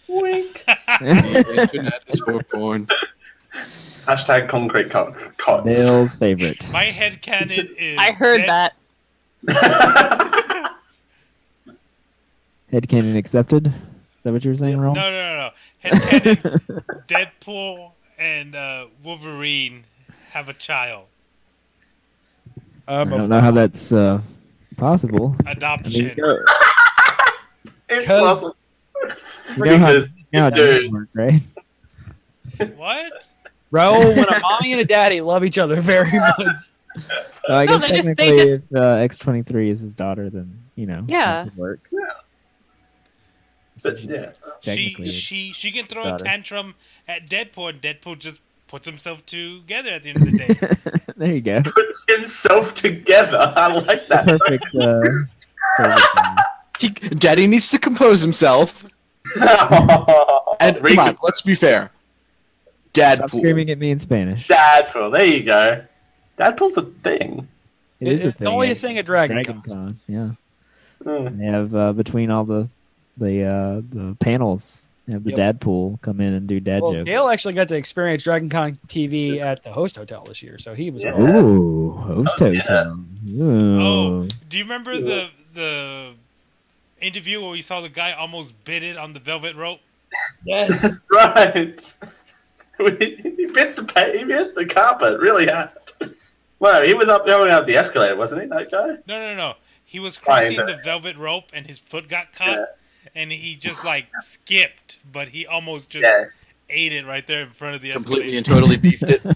wink. The internet is for porn. Hashtag concrete cots. Dale's favorite. My headcanon is. I heard Dead- that. Headcanon accepted. Is that what you were saying, Ron? No. Headcanon, Deadpool, and Wolverine have a child. I don't know how that's possible. Adoption. It's 'Cause- possible. You know how, Because, you know how it dude, doesn't work, right? What? Raul, when a mommy and a daddy love each other very much. Well, I No, guess they just- technically, they just- if X-23 is his daughter, then Yeah. that could work. but yeah. Technically, She can throw daughter. a tantrum at Deadpool, and Deadpool just puts himself together at the end of the day. there you go. Puts himself together. I like that. Perfect. Perfect. Daddy needs to compose himself. And come on, let's be fair. Stop Deadpool. screaming at me in Spanish. Deadpool. There you go. Deadpool's a thing. It is a It's thing. only a thing at Dragon Dragon Con. Con, yeah. Mm. They have between all the panels, they have the Yep. dad pool come in and do dad Well, jokes. Dale actually got to experience Dragon Con TV at the host hotel this year, so he was. Yeah. Ooh, host Oh, yeah. hotel. Ooh. Oh, do you remember the interview where we saw the guy almost bit it on the velvet rope? Yes. Right. He bit the carpet really hard. Well, he was going up the escalator, wasn't he, that guy? No. He was Fine, crossing the velvet rope, and his foot got caught, Yeah. and he just skipped, but he almost just Yeah. ate it right there in front of the Completely and escalator. totally beefed it. The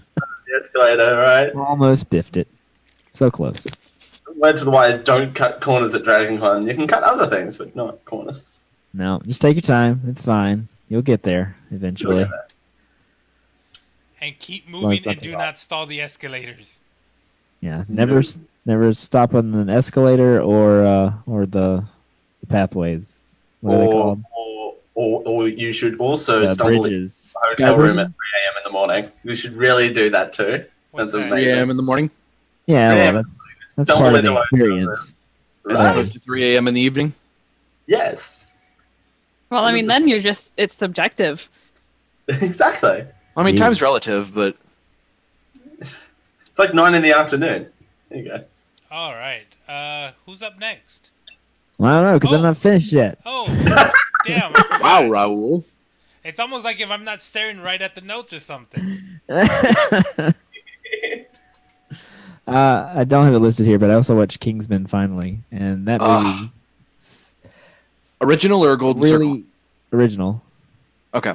escalator, right? Almost biffed it. So close. Word to the wise, don't cut corners at Dragon Con. You can cut other things, but not corners. No, just take your time. It's fine. You'll get there eventually. Look at And keep Well, moving it's and not do too not stall the escalators. Yeah, never stop on an escalator or the pathways. What are they called? Or you should also The stumble bridges. into a hotel room at Skybridges? 3 a.m. in the morning. You should really do that too. What's That's that? 3 amazing. a.m. in the morning, Yeah, Yeah, well, that's stumble part of the into a hotel room. experience. as Right? opposed to 3 a.m. in the evening. Yes. Well, I mean, then it's subjective. Exactly. I mean, Yeah. time's relative, but It's like 9 in the afternoon. There you go. All right. Who's up next? Well, I don't know because Oh. I'm not finished yet. Oh, damn. I forgot. wow, Raul. It's almost like if I'm not staring right at the notes or something. I don't have it listed here, but I also watched Kingsman finally, and that movie is Original or Golden Circle? really original. Okay.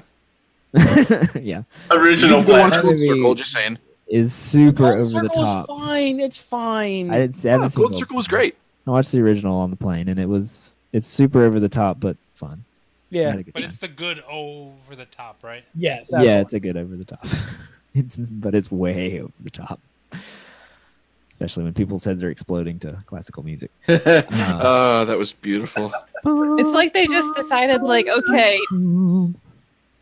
Yeah, Original You can watch flag. Golden Movie- Circle, just saying. is super Golden over the Circle's top. fine. It's fine. I haven't seen Golden Golden Circle was great. I watched the original on the plane, and it's super over the top, but fun. I yeah. had a good But time. it's the good over the top, right? Yes. Yeah, absolutely. it's a good over the top. But it's way over the top. Especially when people's heads are exploding to classical music. Oh, that was beautiful. It's like they just decided, like, okay,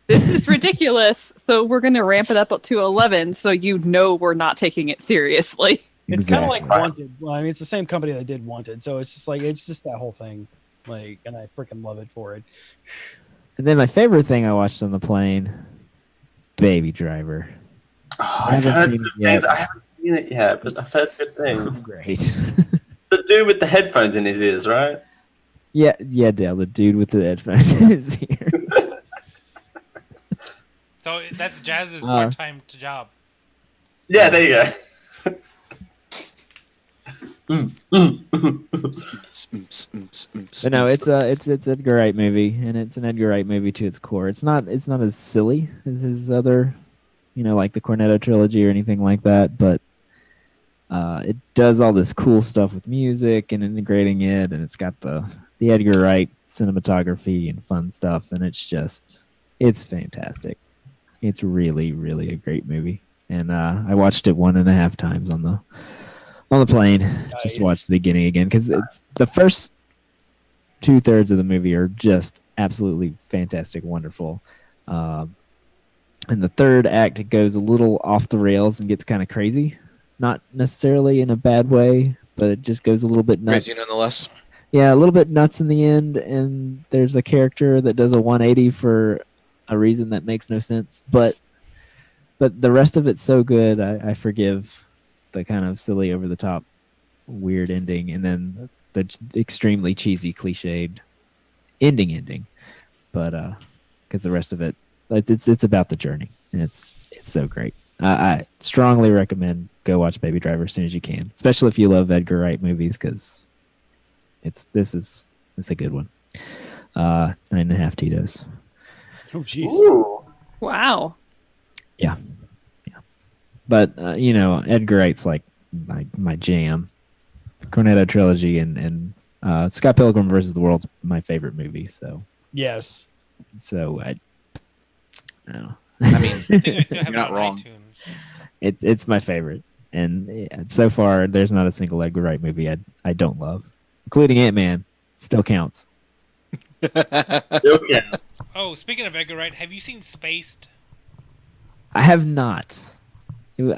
this is ridiculous, so we're going to ramp it up to 11 so you know we're not taking it seriously. It's kind of like Exactly. Wanted. Well, I mean, it's the same company that did Wanted, so it's just that whole thing. Like, and I freaking love it for it. And then my favorite thing I watched on the plane, Baby Driver. Oh, I I've haven't heard seen good it yet. things. I haven't seen it yet, but I've heard good things. Great. The dude with the headphones in his ears, right? yeah, Dale, the dude with the headphones in his ears. So that's Jazz's part-time job. Yeah, there you go. But no, it's Edgar Wright movie, and it's an Edgar Wright movie to its core. It's not as silly as his other, like the Cornetto trilogy or anything like that, but it does all this cool stuff with music and integrating it, and it's got the Edgar Wright cinematography and fun stuff, and it's fantastic. It's really, really a great movie, and I watched it 1.5 times on the plane just to watch the beginning again because it's the first 2/3 of the movie are just absolutely fantastic, wonderful. And the third act, it goes a little off the rails and gets kind of crazy. Not necessarily in a bad way, but it just goes a little bit nuts. Crazy nonetheless. Yeah, a little bit nuts in the end, and there's a character that does a 180 for a reason that makes no sense. But the rest of it's so good, I forgive the kind of silly, over-the-top, weird ending, and then the extremely cheesy, cliched ending. But because the rest of it, it's about the journey, and it's so great. I strongly recommend go watch Baby Driver as soon as you can, especially if you love Edgar Wright movies, because it's a good one. 9.5 Tito's. Oh, jeez. Ooh. Wow. Yeah. But Edgar Wright's like my jam. Cornetto trilogy and Scott Pilgrim versus the World's my favorite movie. So Yes. I don't know. I mean, I think I still have you're it not on wrong. iTunes. It's my favorite, and so far there's not a single Edgar Wright movie I don't love, including Ant-Man. Still counts. Yeah. Oh, speaking of Edgar Wright, have you seen Spaced? I have not.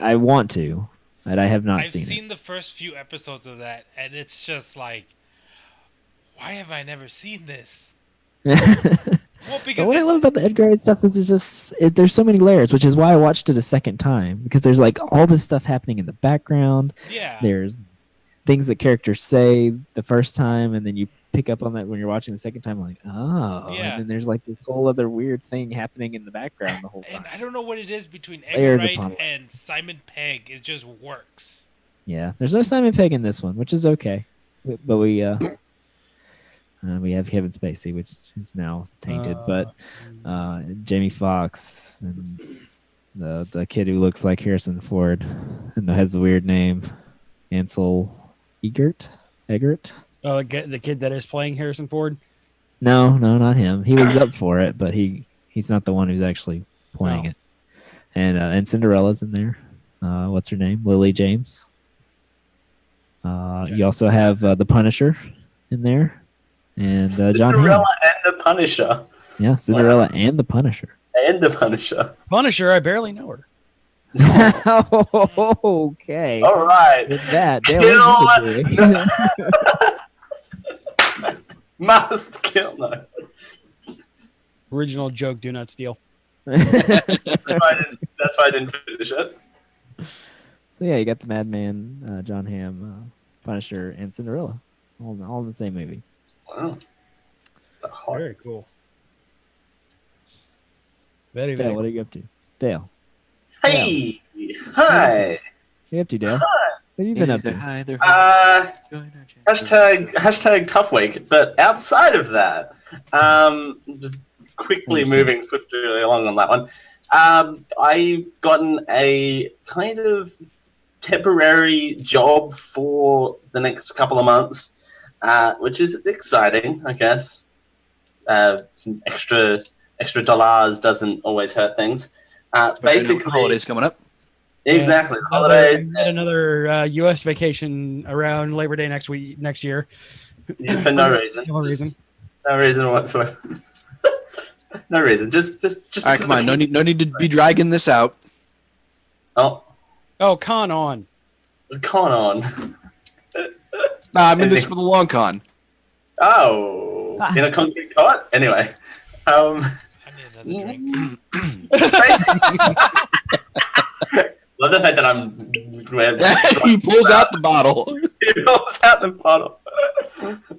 I want to, but I have not I've seen seen the first few episodes of that, and it's just like, why have I never seen this? it. Well, But because what I it's- love about the Edgar Wright stuff is there's so many layers, which is why I watched it a second time, because there's like all this stuff happening in the background. yeah, There's things that characters say the first time, and then you pick up on that when you're watching the second time, like, oh. Yeah. And then there's like this whole other weird thing happening in the background the whole time. and I don't know what it is between Edgar Layers Wright upon layers. and Simon Pegg. It just works. Yeah, there's no Simon Pegg in this one, which is okay. But we have Kevin Spacey, which is now tainted. But Jamie Foxx and the kid who looks like Harrison Ford and has the weird name, Ansel Eggert. Oh, the kid that is playing Harrison Ford. No, not him. He was up for it, but he's not the one who's actually playing Oh. it. And Cinderella's in there. What's her name? Lily James. You also have the Punisher in there, and John Hamm. Cinderella and the Punisher. Yeah, Cinderella and the Punisher. And the Punisher. Punisher, I barely know her. Okay. All right. With that, Dale, Kill. what did you do? Must kill. No. Original joke, do not steal. That's why I didn't finish it. So yeah, you got the Madman, John Hamm, Punisher, and Cinderella, all in the same movie. Wow. It's a hard. Very cool. Very, Dale, very what are you up to? Dale, Hey. Hi. what are you up to, Dale? What have you been up to? Hi there. Hashtag tough week. But outside of that, just quickly moving swiftly along on that one, I've gotten a kind of temporary job for the next couple of months, which is exciting, I guess. Some extra dollars doesn't always hurt things. Basically, the holidays coming up. Exactly, holidays. Another U.S. vacation around Labor Day next year. For no reason. No reason. No reason whatsoever. No reason. Just. All right, come on. No need to be dragging this out. Oh, Con on. con on. Nah, I'm in this for the long con. Oh, in a concrete cot. Anyway, I need another drink. love the fact that I'm. He pulls out the bottle. He pulls out the bottle.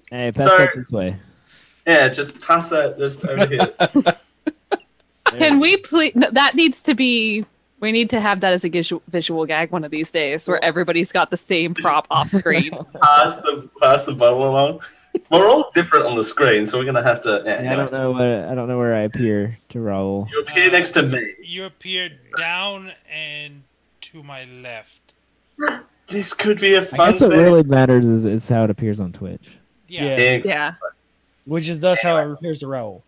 Hey, pass So- that this way. Yeah, just pass that just over here. Can we please? No, that needs to be. We need to have that as a visual gag one of these days, where everybody's got the same prop off screen. pass the bottle along. We're all different on the screen, so we're gonna have to. Yeah, I don't know. I don't know where I appear to Raul. You appear next to me. You appear down and to my left. This could be a I fun guess what thing. really matters is how it appears on Twitch. Yeah. Yeah. Yeah. Which is thus how it appears to Raul.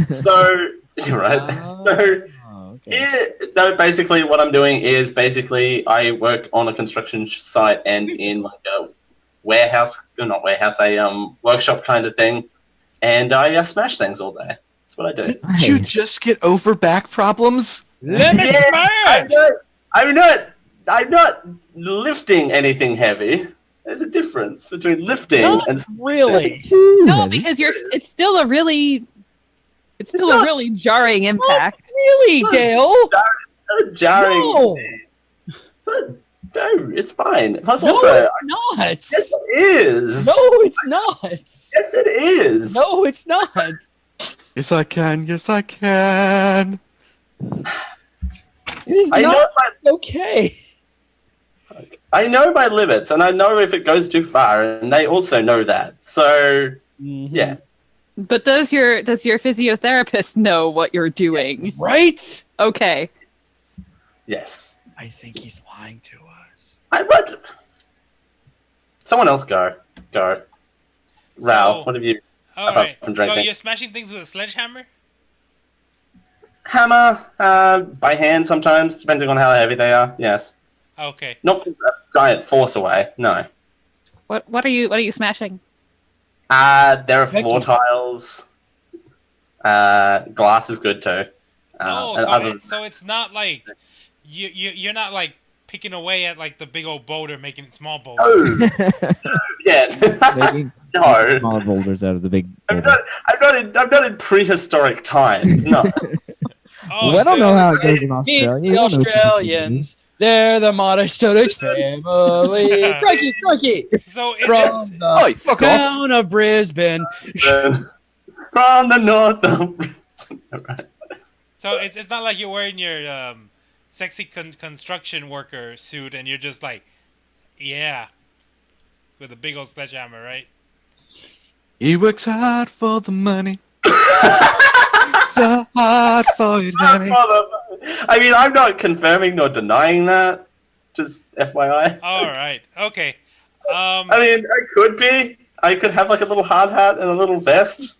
So, you're right. So, okay. yeah, no, basically what I'm doing is I work on a construction site and in like a warehouse, not warehouse, a workshop kind of thing. and I smash things all day. That's what I do. Did you just get over back problems? Let me Yeah, smash! I'm not lifting anything heavy. There's a difference between lifting Not and really. No, because it's still a really jarring impact. Really, Dale? jarring. No. No, it's fine. Plus, No, also, it's not. yes, it is. No, it's not. Yes, it is. No, it's not. Yes, I can. Yes, I can. It is I know not okay. I know my limits, and I know if it goes too far, and they also know that. So, yeah. But does your physiotherapist know what you're doing? Right? Okay. Yes. I think he's lying to us. I would. Someone else go. Go. Rao, what have you? All apart right. from So drinking? you're smashing things with a sledgehammer? Hammer, by hand sometimes, depending on how heavy they are. Yes. Okay. Not a giant force away. No. What are you smashing? There are floor tiles. Glass is good too. So it's not like you're not like picking away at like the big old boulder, making it small boulder. Yeah. Making No. small boulders out of the big. I'm not in prehistoric times. No. Oh, Well, I don't know how it goes in Meet Australia. the You don't know what you can do. Australians. They're the modest Stowage family. Crikey. So From the Oi, fuck off. town of Brisbane. From the north of Brisbane. Right. So it's not like you're wearing your sexy construction worker suit and you're just like, yeah, with a big old sledgehammer, right? He works hard for the money. So hard for it, honey. I mean, I'm not confirming nor denying that. Just FYI. All right. Okay. I mean, I could be. I could have like a little hard hat and a little vest.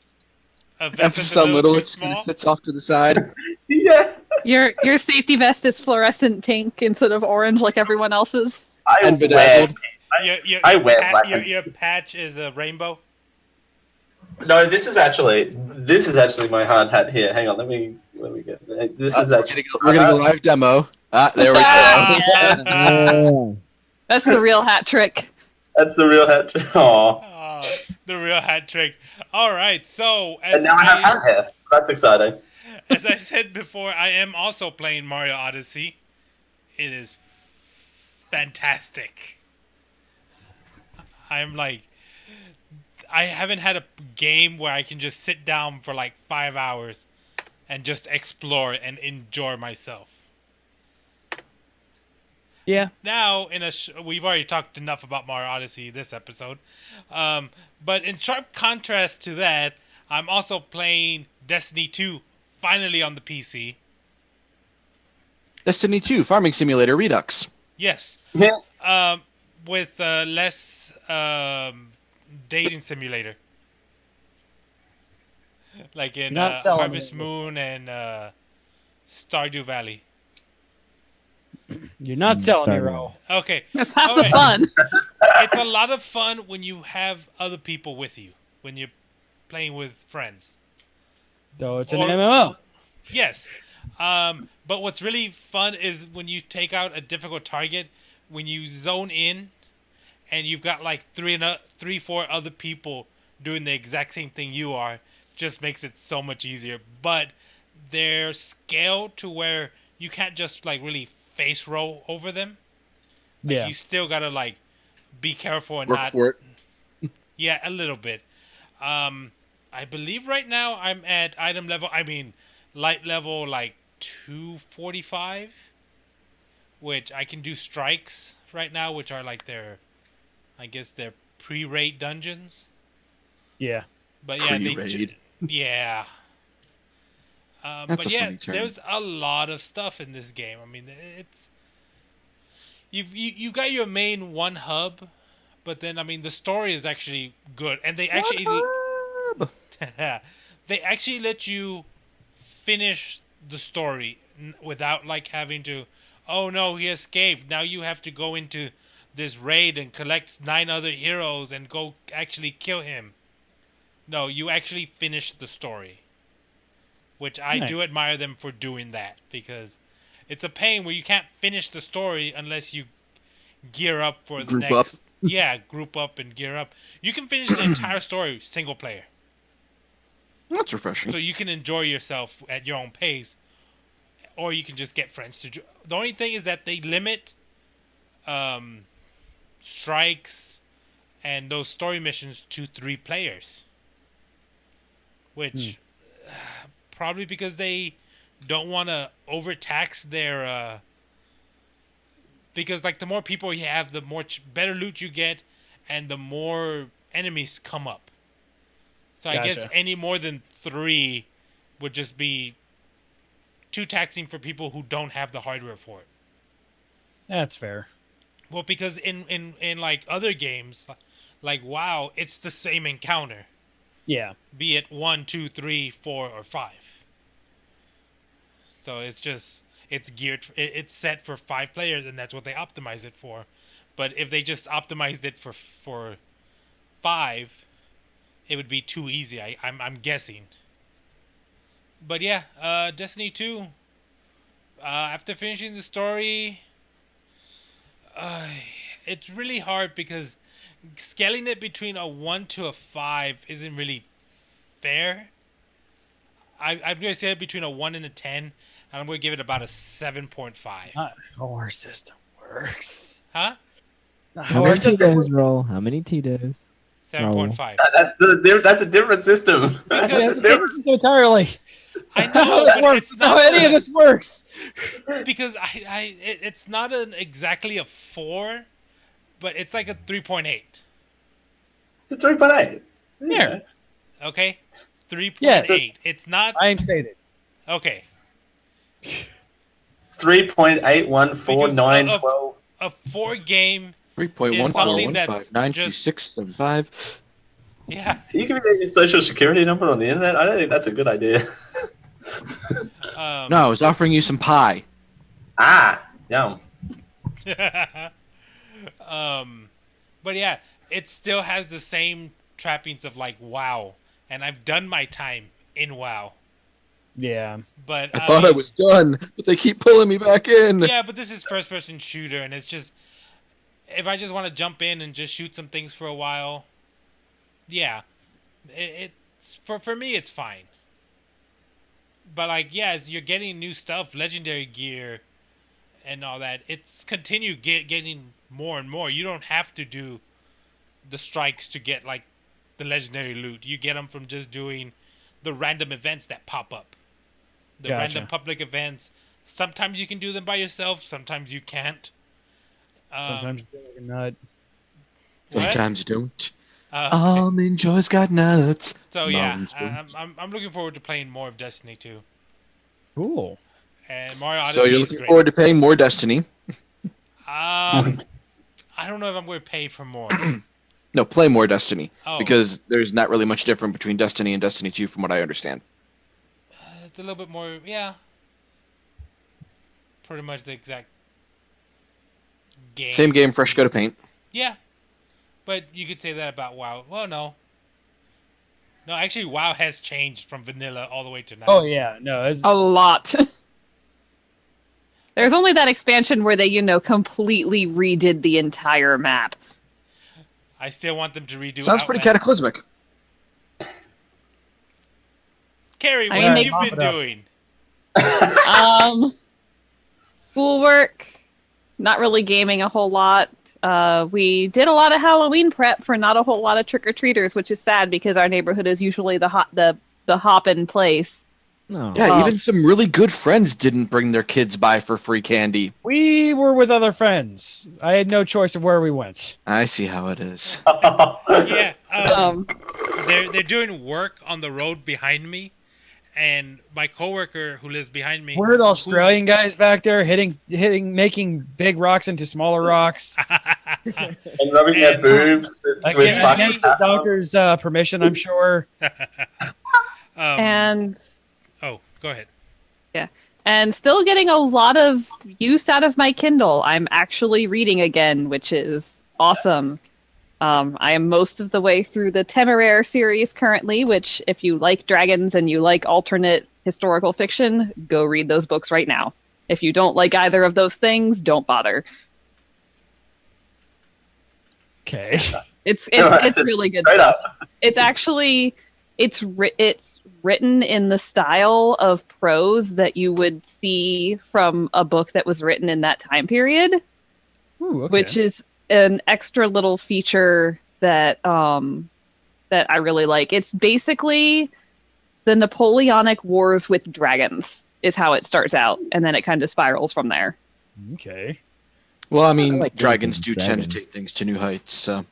Emphasis on little, it sits off to the side. Yeah. Your safety vest is fluorescent pink instead of orange like everyone else's. And bedazzled. I wear black. Your patch is a rainbow. No, this is actually my hard hat here. Hang on, let me get. This is actually. We're gonna go live demo. There we go. That's the real hat trick. That's the real hat trick. Aww. Oh, the real hat trick. All right. So And now I have hat hair. That's exciting. As I said before, I am also playing Mario Odyssey. It is fantastic. I'm like, I haven't had a game where I can just sit down for like 5 hours and just explore and enjoy myself. Yeah. Now, we've already talked enough about Mario Odyssey this episode. But in sharp contrast to that, I'm also playing Destiny 2, finally on the PC. Destiny 2, Farming Simulator Redux. Yes. Yeah. With less dating simulator. Like in Not selling Harvest it. Moon and Stardew Valley. You're not selling it, Ro. Okay. That's half All the right. fun. It's a lot of fun when you have other people with you. When you're playing with friends. So it's an Or- MMO. Yes. But what's really fun is when you take out a difficult target, when you zone in, and you've got like three, four other people doing the exact same thing you are, just makes it so much easier. But they're scaled to where you can't just like really face roll over them. Like, Yeah. you still gotta like be careful and Work not. for it. Yeah, a little bit. I believe right now I'm at light level like 245, which I can do strikes right now, which are like their pre-raid dungeons. Yeah. But yeah, Pre-raid. yeah. That's But a yeah, funny term. there's a lot of stuff in this game. I mean, it's you got your main one hub, but then I mean the story is actually good, and they actually they actually let you finish the story without like having to, oh no, he escaped. Now you have to go into this raid and collect 9 other heroes and go actually kill him. No, you actually finish the story. Which I do Nice. admire them for doing that, because it's a pain where you can't finish the story unless you gear up for the Group next. up. Yeah, group up and gear up. You can finish the entire story single player, That's refreshing. so you can enjoy yourself at your own pace, or you can just get friends to. The only thing is that they limit strikes and those story missions to 3 players, which probably because they don't want to overtax their. Because like the more people you have, the more better loot you get, and the more enemies come up. So I guess Gotcha. any more than 3 would just be too taxing for people who don't have the hardware for it. That's fair. Well, because in like other games, like WoW, it's the same encounter. Yeah. Be it 1, 2, 3, 4, or 5. So it's just it's geared. It's set for 5 players, and that's what they optimize it for. But if they just optimized it for 5, it would be too easy. I'm guessing. But yeah, Destiny 2. After finishing the story, it's really hard because scaling it between a 1 to a 5 isn't really fair. I'm going to say it between a 1 and a 10, and I'm going to give it about a 7.5. Not how our system works. Huh? Not How how many our system Tito's works. roll? How many Tito's? 7.5. That's a different system. That's It's a different- different entirely. I That's how know, this but works. it's That's how not any of this works. because it's not exactly a 4, but it's like a 3.8. It's a 3.8. Here. Okay, 3.8. Yes. It's not I am stated. okay. It's 3.814 Because a 4 game. Is something that's 3.14159265. Yeah. You can get your social security number on the internet. I don't think that's a good idea. No, I was offering you some pie. Yum. But yeah, it still has the same trappings of like WoW, and I've done my time in WoW. Yeah. But I thought I was done, but they keep pulling me back in. Yeah, but this is first-person shooter, and it's just if I just want to jump in and just shoot some things for a while, yeah, it's for me it's fine. But like, yeah, as you're getting new stuff, legendary gear, and all that, it's getting more and more. You don't have to do the strikes to get like the legendary loot. You get them from just doing the random events that pop up. The Gotcha. random public events. Sometimes you can do them by yourself. Sometimes you can't. Sometimes you feel like a nut. Sometimes you don't. Okay. Almond Joy's got nuts. So yeah, Moms don't. I'm looking forward to playing more of Destiny 2. Cool. And Mario Odyssey So you're is looking great. forward to paying more Destiny. I don't know if I'm going to pay for more. No, play more Destiny. Oh. Because there's not really much different between Destiny and Destiny 2 from what I understand. It's a little bit more, yeah. Pretty much the exact game. Same game, fresh coat of paint. Yeah. But you could say that about WoW. Well, no. No, actually, WoW has changed from vanilla all the way to now. Oh yeah, no, it's A lot. There's only that expansion where they, completely redid the entire map. I still want them to redo Sounds pretty Outland. cataclysmic. Carrie, I what mean, have they- you Pop been it up. doing? Schoolwork, not really gaming a whole lot. We did a lot of Halloween prep for not a whole lot of trick-or-treaters, which is sad because our neighborhood is usually the hop-in place. No. Yeah, Oh. even some really good friends didn't bring their kids by for free candy. we were with other friends. I had no choice of where we went. I see how it is. Yeah. Um, They're doing work on the road behind me, and my coworker who lives behind me. We're Australian guys back there making big rocks into smaller rocks. And rubbing their And, boobs with Against sparkly the hats on. doctor's permission, I'm sure. and Oh, go ahead. and still getting a lot of use out of my Kindle. I'm actually reading again, which is awesome. I am most of the way through the Temeraire series currently, which, if you like dragons and you like alternate historical fiction, go read those books right now. If you don't like either of those things, don't bother. Okay. It's really good stuff. It's actually it's written in the style of prose that you would see from a book that was written in that time period. Ooh, okay. Which is an extra little feature that that I really like. It's basically the Napoleonic Wars with dragons is how it starts out, and then it kind of spirals from there. Okay. Well, I mean, like dragons do dragons. tend to take things to new heights, so.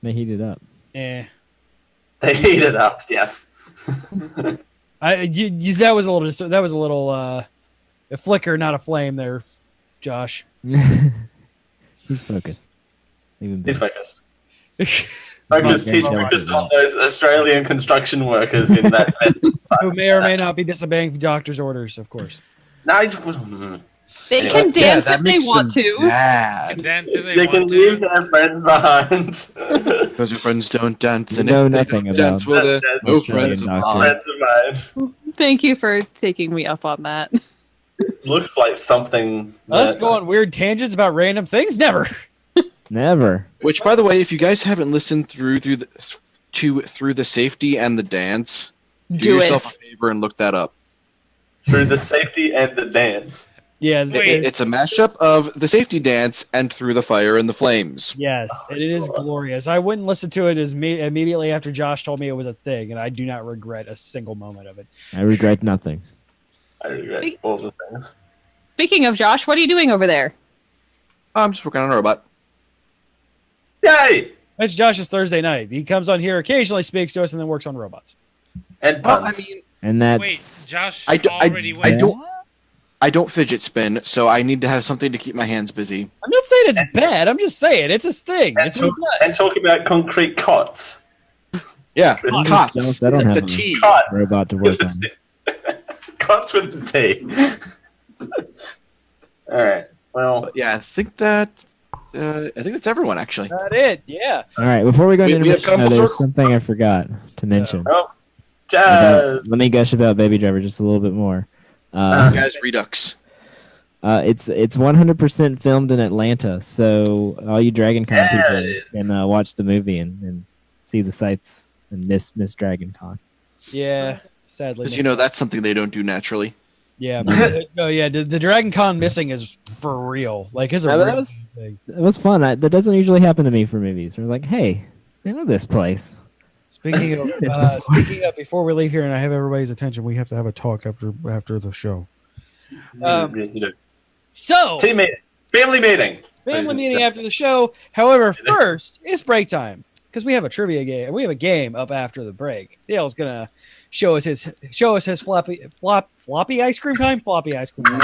They heat it up. Eh. They heat it up, yes. That was a little a flicker, not a flame there, Josh. He's focused. He's focused. He's Yeah, focused on those Australian construction workers in that who may or may not be disobeying doctor's orders, of course. They can dance that if they makes want them to. mad. Dance if They can leave their friends behind. Because your friends don't dance, and know if they nothing don't about dance, well, they're no Australian friends of doctors. mine. Friends of mine. Thank you for taking me up on that. This looks like something. Us that- going weird tangents about random things? Never. Never. Which, by the way, if you guys haven't listened through the safety and the dance, Do yourself it. a favor and look that up. Through the safety and the dance. Yeah. It's a mashup of the safety dance and Through the Fire and the Flames. Yes, it is glorious. I wouldn't listen to it immediately after Josh told me it was a thing, and I do not regret a single moment of it. I regret nothing. I regret all the things. Speaking of Josh, what are you doing over there? I'm just working on a robot. Yay! That's Josh's Thursday night. He comes on here, occasionally speaks to us, and then works on robots. And Well, puns. I mean, And that's Wait, Josh I already went. I don't fidget spin, so I need to have something to keep my hands busy. I'm not saying it's bad. I'm just saying it's a thing. and, It's what talk, he does. and talk about concrete cots. Yeah, I'm just cots. jealous I don't have The a T. Cots. robot to work on. Cots with a T. Alright, well, But yeah, I think that's everyone actually. That's it. Yeah. All right, before we go into We have intermission, come full there's circle. something I forgot to mention. oh, jazz. Let me gush about Baby Driver just a little bit more. Guys, Redux. It's 100% filmed in Atlanta, so all you Dragon Con Yeah, people it is. can watch the movie and see the sights and miss Dragon Con. Yeah. Sadly. Because that's something they don't do naturally. Yeah. No, yeah. The Dragon Con missing is for real. Like, it's a Yeah, but that real was- thing. It was fun. That doesn't usually happen to me for movies. We're like, hey, I know this place. Speaking of, before we leave here and I have everybody's attention, we have to have a talk after the show. Yes, you do. So, Team meeting. Family meeting. family meeting after the show. However, first it's break time because we have a trivia game. We have a game up after the break. Dale's gonna show us his floppy ice cream time. Floppy ice cream time.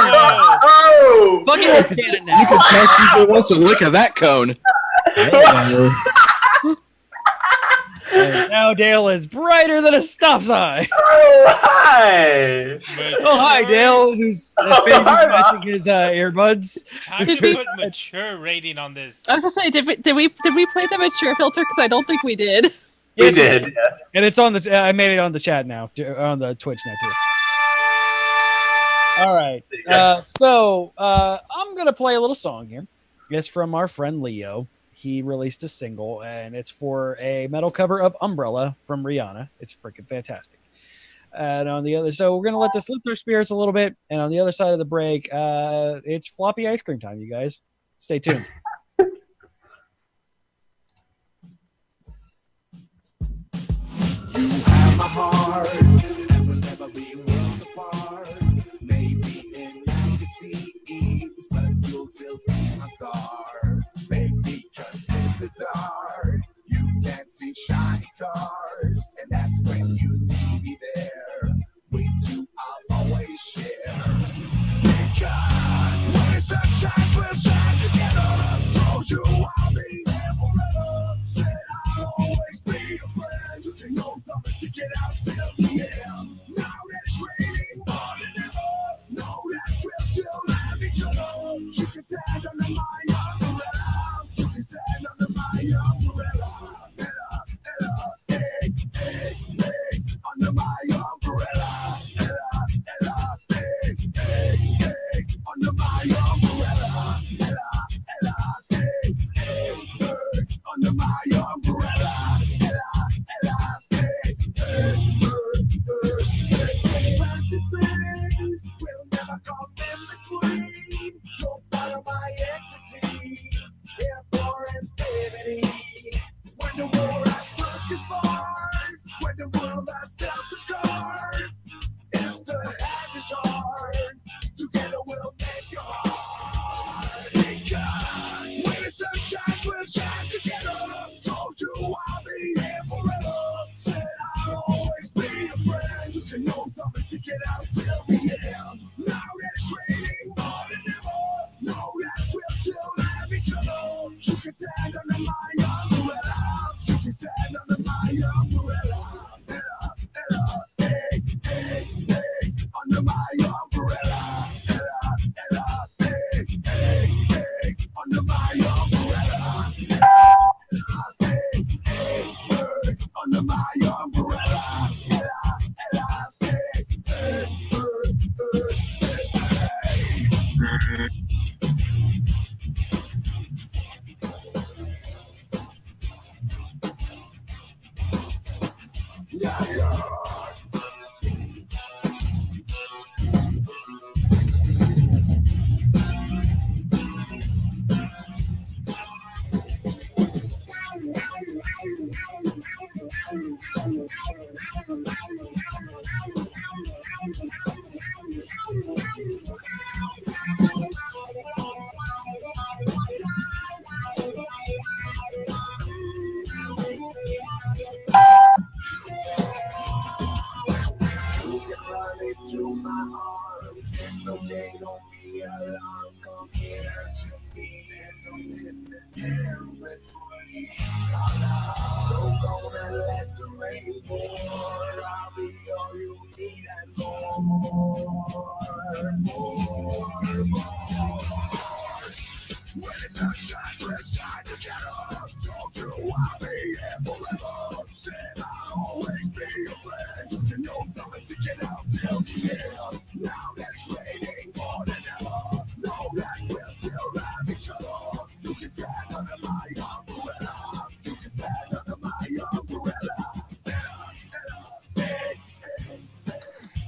Oh! Fucking head's cannon now. You can tell people wants a lick of that cone. And now Dale is brighter than a stop sign. Oh, hi! Oh, hi, Dale, who's matching his earbuds. Time to put mature rating on this. I was gonna say, did we play the mature filter? Because I don't think we did. We Yes, did, yes. And it's on the. I made it on the chat now, on the Twitch now too. All right. So I'm gonna play a little song here. It's from our friend Leo. He released a single, and it's for a metal cover of "Umbrella" from Rihanna. It's freaking fantastic. And on the other, so we're gonna let this lift our spirits a little bit. And on the other side of the break, it's floppy ice cream time. You guys, stay tuned. My heart and we'll never be worlds apart. Maybe in UCEs, but you'll still be my star. Maybe just in the dark, you can't see shiny cars, and that's when you need me there. With you, I'll always share. Because when the sunshine will shine together, told you I'll be there forever. Said I'll always be your friend. You can go from us to get out till the end. Now that it's raining more than ever, know that we'll still have each other. You can stand on Into my arms, it's okay, don't be alarmed. Come here to me, there's no distance in between. So gonna let the rain pour. I'll be all you need and more. When it's sunshine, let's shine together. Talk to I'll be here forever. Said I'll always be your friend. You know I'm sticking out till the end. Now that's raining more than ever. Know that we'll still have each other. You can stand under my umbrella. You can stand under my umbrella.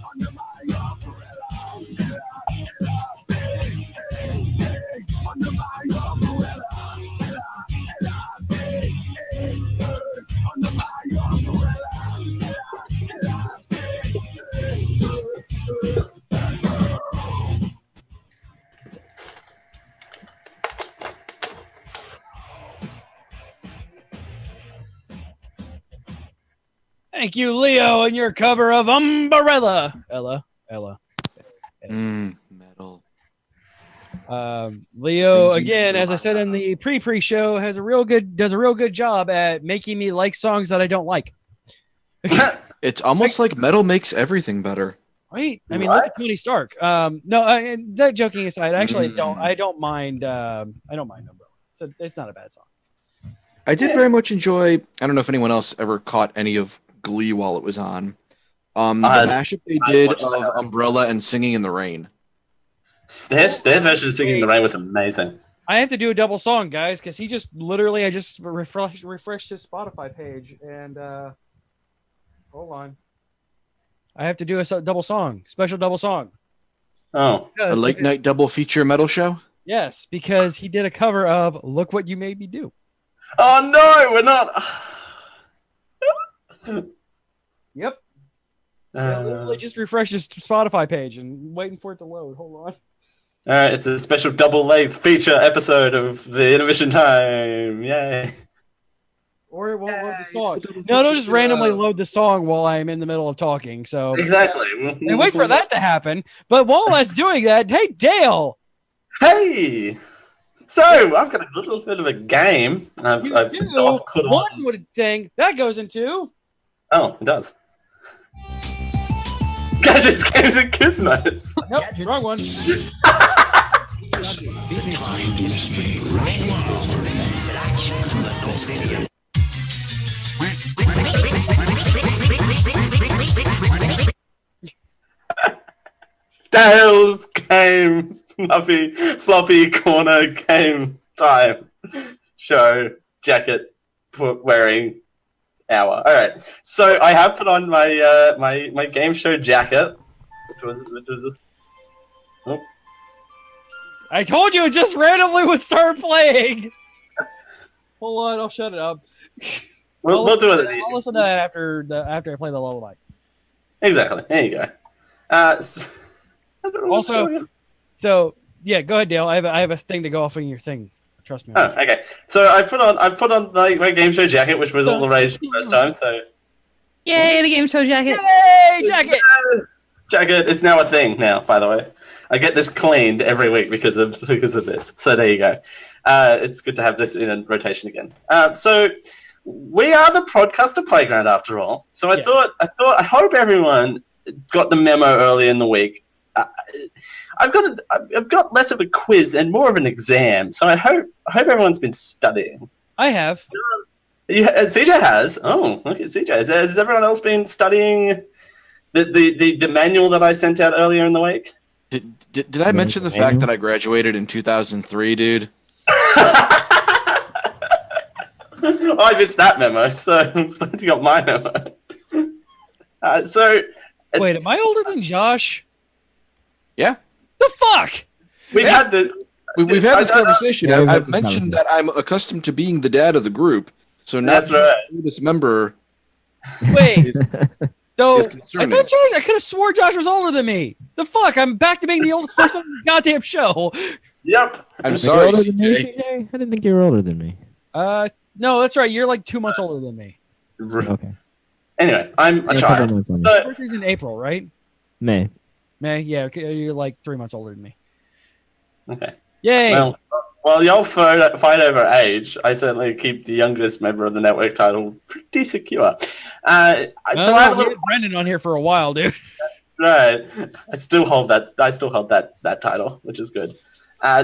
Under my umbrella. Under my umbrella. Under my umbrella. Thank you, Leo, and your cover of Umbrella. Ella. Metal. Leo, Things you again, do as I said in the pre-show, does a real good job at making me like songs that I don't like. It's almost like metal makes everything better. Right? I mean, look at Tony Stark. That joking aside, actually, I don't mind. I don't mind Umbrella. So it's not a bad song. I did very much enjoy. I don't know if anyone else ever caught any of Glee while it was on. The mashup they did of Umbrella and Singing in the Rain. Their version of Singing in the Rain was amazing. I have to do a double song, guys, because I just refreshed his Spotify page, and hold on. I have to do a special double song. Oh, a late night double feature metal show? Yes, because he did a cover of "Look What You Made Me Do." Oh no, we're not. Yep. I literally just refreshed his Spotify page and waiting for it to load. Hold on. All right, it's a special double-length feature episode of the Intermission Time. Yay! Or it won't load the song. No, it'll just randomly load the song while I'm in the middle of talking. So exactly. And wait for that to happen. But while that's doing that, hey Dale. Hey. So I've got a little bit of a game. I've put one on. would think that goes into. Oh, it does. Gadgets, games, and gizmos. Nope, wrong one. Dale's game, floppy corner game time show jacket wearing hour. All right, so I have put on my my game show jacket, which was this. Oh. I told you it just randomly would start playing. Hold on, I'll shut it up. We'll do it. I'll listen to that after I play the lullaby. Exactly. There you go. So yeah, go ahead, Dale. I have a thing to go off in your thing. Trust me. Oh, okay. So I put on my game show jacket, which was all the rage the first time. So Yay, the game show jacket! Yay, jacket! Jacket. It's now a thing now. By the way, I get this cleaned every week because of this. So there you go. It's good to have this in a rotation again. So we are the Podcaster Playground after all. So I hope everyone got the memo early in the week. I've got less of a quiz and more of an exam. So I hope everyone's been studying. I have. CJ has. Oh, look at CJ. Has everyone else been studying the manual that I sent out earlier in the week? Did I mention the fact that I graduated in 2003, dude? I missed that memo, so I'm glad you got my memo. Wait, am I older than Josh? Yeah. The fuck? We've had this conversation. I've mentioned that I'm accustomed to being the dad of the group, so now that's right. This member. Wait. So is I concerning. thought I could have swore Josh was older than me. The fuck? I'm back to being the oldest person on the goddamn show. Yep. I'm You're sorry, older than me, CJ. CJ? I didn't think you were older than me. No, that's right. You're like 2 months older than me. Okay. Anyway, I'm a Yeah, child. couple months on So, Birthday's in April, right? May. May, yeah, okay, you're like 3 months older than me. okay. Yay! Well, while y'all fight over age, I certainly keep the youngest member of the network title pretty secure. So I have a we little had Brendan on here for a while, dude. right. I still hold that title, which is good.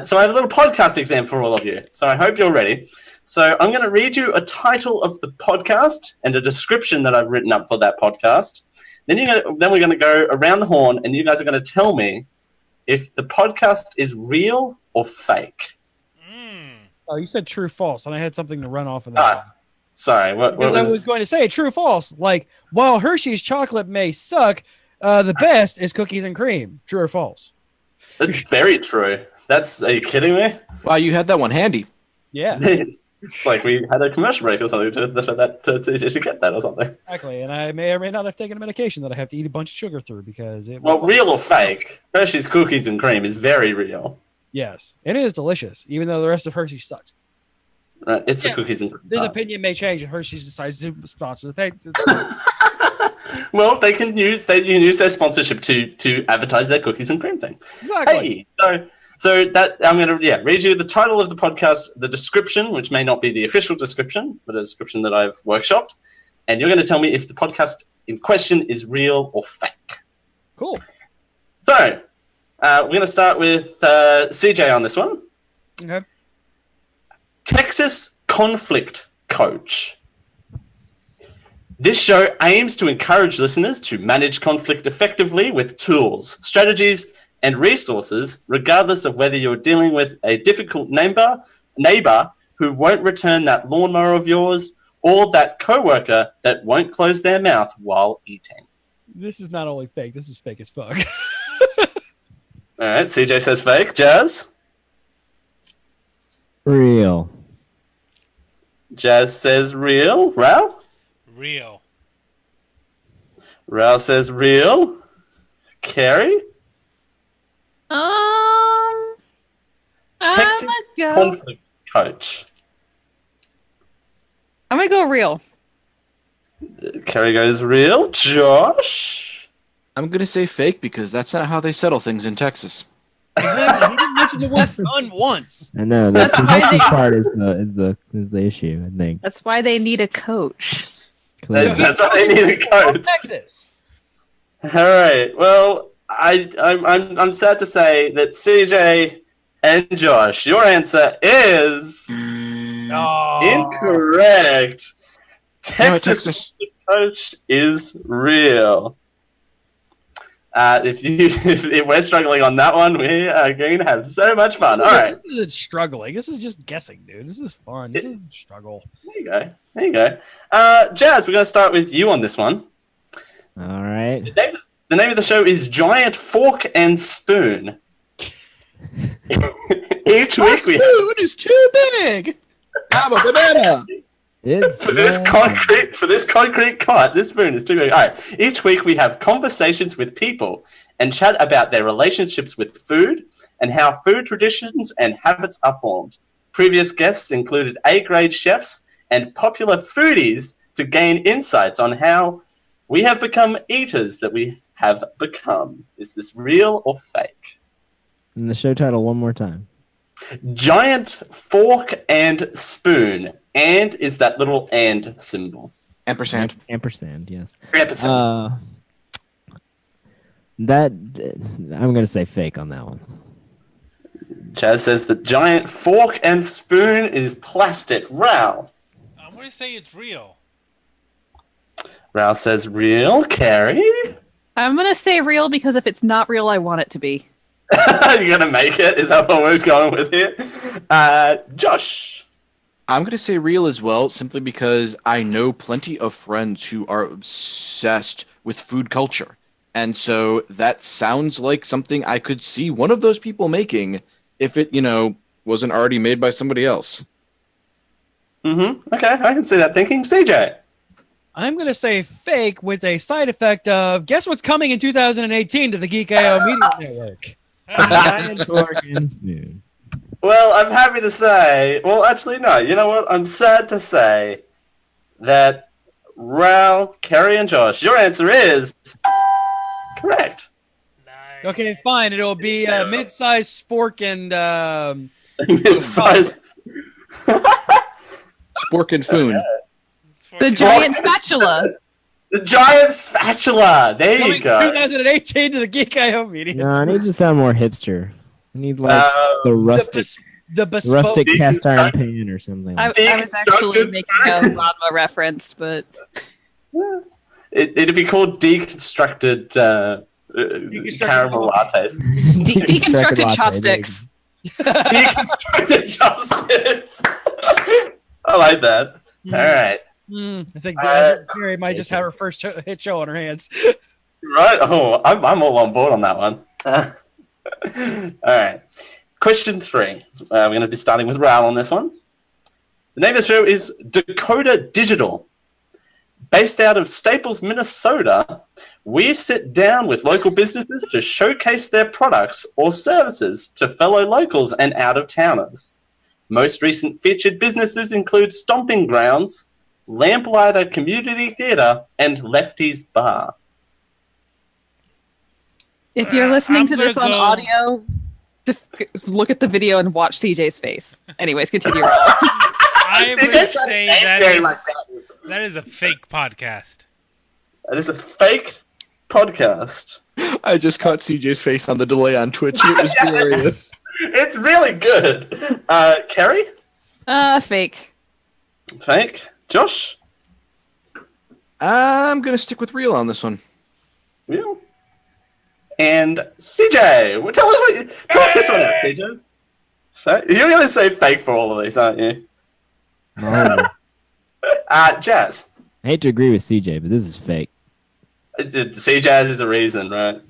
So I have a little podcast exam for all of you. So I hope you're ready. So I'm going to read you a title of the podcast and a description that I've written up for that podcast. Then we're going to go around the horn, and you guys are going to tell me if the podcast is real or fake. Oh, you said true, false, and I had something to run off of that. Sorry. Because I was going to say true, false. Like, while Hershey's chocolate may suck, the best is cookies and cream. True or false? That's very true. Are you kidding me? Wow, you had that one handy. Yeah. It's like we had a commercial break or something to get that or something. Exactly, and I may or may not have taken a medication that I have to eat a bunch of sugar through because it. Well, real or fake? Hershey's cookies and cream is very real. Yes, and it is delicious, even though the rest of Hershey sucks. It's the cookies and cream. This opinion may change if Hershey's decides to sponsor the page. Well, they can use their sponsorship to advertise their cookies and cream thing. Exactly. Hey, so that I'm going to read you the title of the podcast, the description, which may not be the official description, but a description that I've workshopped, and you're going to tell me if the podcast in question is real or fake. Cool. So we're going to start with CJ on this one. Okay. Texas conflict coach. This show aims to encourage listeners to manage conflict effectively with tools, strategies, and resources, regardless of whether you're dealing with a difficult neighbor who won't return that lawnmower of yours, or that coworker that won't close their mouth while eating. This is not only fake, this is fake as fuck. All right, CJ says fake. Jazz? Real. Jazz says real. Ral? Real. Ral says real. Carrie? I'm Texas gonna go. conflict coach. I'm gonna go real. Carrie goes real. Josh? I'm going to say fake because that's not how they settle things in Texas. Exactly. He didn't mention the word fun once. I know That's the why Texas they- part is the issue. I think. That's why they need a coach. That's why they need a coach. Texas. All right. Well, I'm sad to say that CJ and Josh, your answer is incorrect. Damn it, Texas coach is real. If we're struggling on that one, we are going to have so much fun. All right. This isn't struggling. This is just guessing, dude. This is fun. This isn't struggle. There you go. Jazz, we're going to start with you on this one. All right. The name of the show is Giant Fork and Spoon. Each My week spoon is too big. I'm a banana. It's for this concrete cot, this spoon is too big. All right. Each week we have conversations with people and chat about their relationships with food and how food traditions and habits are formed. Previous guests included A-grade chefs and popular foodies to gain insights on how we have become eaters that we have become. Is this real or fake? And the show title one more time. Giant Fork and Spoon. And is that little and symbol. Ampersand. Ampersand, yes. Ampersand. I'm gonna say fake on that one. Chaz says the giant fork and spoon is plastic. Ral. I'm going to say it's real. Ral says real. Carrie? I'm gonna say real because if it's not real, I want it to be. You're going to make it? Is that what we're going with here? Josh? I'm going to say real as well, simply because I know plenty of friends who are obsessed with food culture. And so that sounds like something I could see one of those people making if it, wasn't already made by somebody else. Mm-hmm. Okay, I can see that thinking. CJ? I'm going to say fake with a side effect of guess what's coming in 2018 to the Geek IO Media Network. Giant fork and spoon. Well, I'm happy to say. Well, actually, no. You know what? I'm sad to say that Ral, Kerry, and Josh, your answer is correct. Okay, fine. It'll be mid-sized spork and mid-sized spork and foon. The giant spatula. The giant spatula. There you go. 2018 to the Geek IO Media. No, I need to sound more hipster. I need like the rustic, the rustic cast iron pan or something. I was actually making a Ranma reference, but it'd be called deconstructed caramel lattes. Deconstructed chopsticks. Deconstructed chopsticks. I like that. All right. I think Mary might just have her first hit show on her hands. Right? Oh, I'm all on board on that one. All right. Question 3. We're going to be starting with Raoul on this one. The name of the show is Dakota Digital. Based out of Staples, Minnesota, we sit down with local businesses to showcase their products or services to fellow locals and out-of-towners. Most recent featured businesses include Stomping Grounds, Lamplighter Community Theatre, and Lefty's Bar. if you're listening to this on audio, just look at the video and watch CJ's face. Anyways, continue. I would say that is a fake podcast. That is a fake podcast. I just caught CJ's face on the delay on Twitch. It was hilarious. It's really good. Kerry? Fake. Fake. Josh? I'm going to stick with real on this one. Real? And CJ, well, tell us this one out, CJ. It's fake. You're going to say fake for all of these, aren't you? No. Jazz. I hate to agree with CJ, but this is fake. CJ is the reason, right?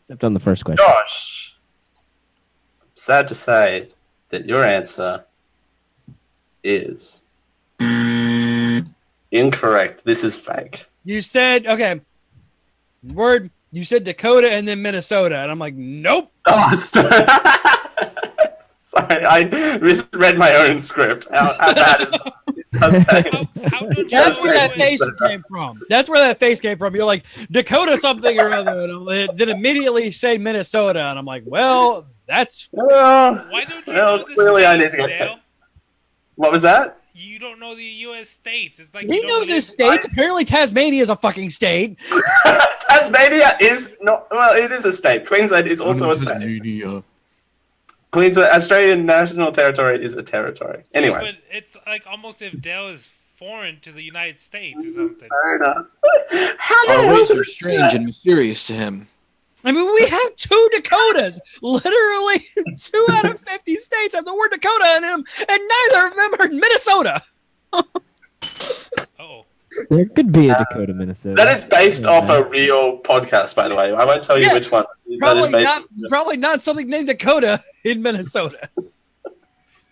Except on the first question. Josh, I'm sad to say that your answer is incorrect. This is fake. You said, okay, you said Dakota and then Minnesota, and I'm like, nope. Oh, sorry, I misread my own script. How bad is That's where that face came from. That's where that face came from. You're like, Dakota something or other, and then immediately say Minnesota, and I'm like, well, that's... Why don't you know this clearly I need states, to get Dale? What was that? You don't know the U.S. states. It's like He knows his states. Apparently Tasmania is a fucking state. Tasmania is not... Well, it is a state. Queensland is also a state. Queensland, Australian National Territory is a territory. Anyway. But it's like almost if Dale is foreign to the United States or something. Fair enough. Our ways are strange and mysterious to him. I mean, we have 2 Dakotas. Literally, 2 out of 50 states have the word Dakota in them, and neither of them are in Minnesota. There could be a Dakota, Minnesota. That is based off a real podcast, by the way. I won't tell you which one. Probably not something named Dakota in Minnesota.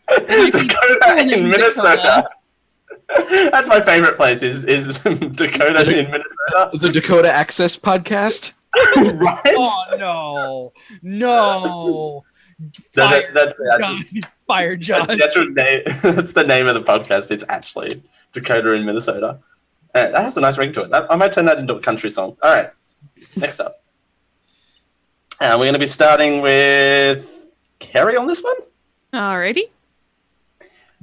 Dakota in Minnesota. That's my favorite place. Is Dakota in Minnesota? The Dakota Access Podcast. Right? Oh no! Fire John. That's the name of the podcast. It's actually Dakota in Minnesota. That has a nice ring to it. I might turn that into a country song. All right. Next up. We're going to be starting with Kerry on this one. Alrighty.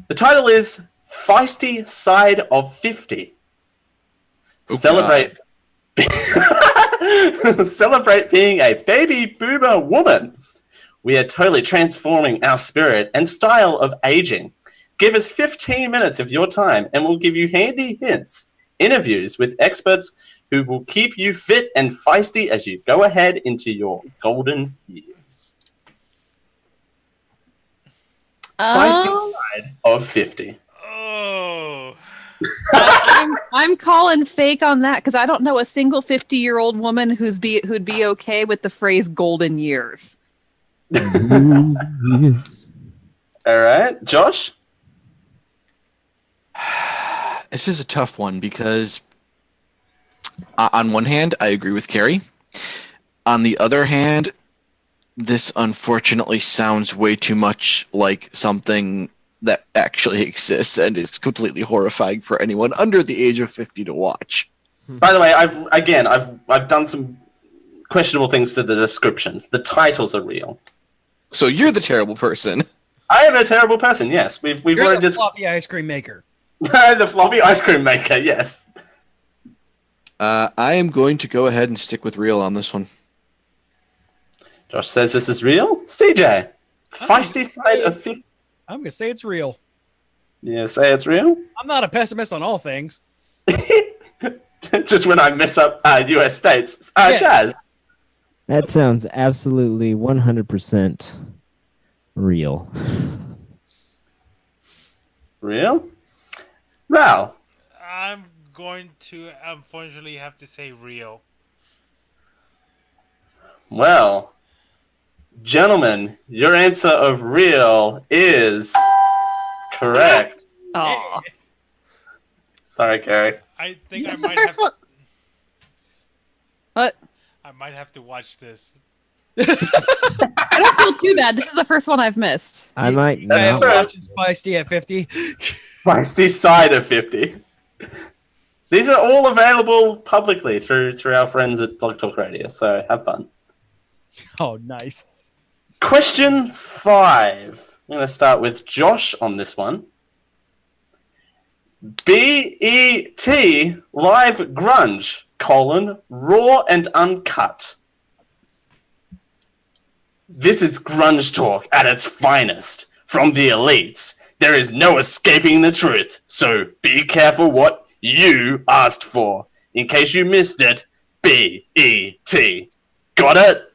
The title is Feisty Side of 50. Oh, Celebrate being a baby boomer woman. We are totally transforming our spirit and style of aging. Give us 15 minutes of your time and we'll give you handy hints, interviews with experts who will keep you fit and feisty as you go ahead into your golden years. Feisty side of 50. Oh. I'm calling fake on that because I don't know a single 50-year-old woman who'd be okay with the phrase golden years. All right, Josh? This is a tough one because, on one hand, I agree with Carrie. On the other hand, this unfortunately sounds way too much like something that actually exists and is completely horrifying for anyone under the age of 50 to watch. By the way, I've done some questionable things to the descriptions. The titles are real. So you're the terrible person. I am a terrible person. Yes, we've You're already the floppy ice cream maker. the floppy ice cream maker. Yes. I am going to go ahead and stick with real on this one. Josh says this is real. CJ, feisty side of 50. I'm going to say it's real. Yeah, say it's real. I'm not a pessimist on all things. Just when I mess up U.S. states. Yeah. Jazz. That sounds absolutely 100% real. Real? Ral. I'm going to unfortunately have to say real. Well, gentlemen, your answer of real is correct. Oh, Sorry, Carrie. I think this I is the might first have. one. What? I might have to watch this. I don't feel too bad. This is the first one I've missed. I might That's not. fair. Watching Feisty at 50. Feisty side of 50. These are all available publicly through our friends at Blog Talk Radio, so have fun. Oh, nice. Question 5. I'm going to start with Josh on this one. BET Live Grunge, raw and uncut. This is grunge talk at its finest. From the elites, there is no escaping the truth, so be careful what you asked for. In case you missed it, BET. Got it?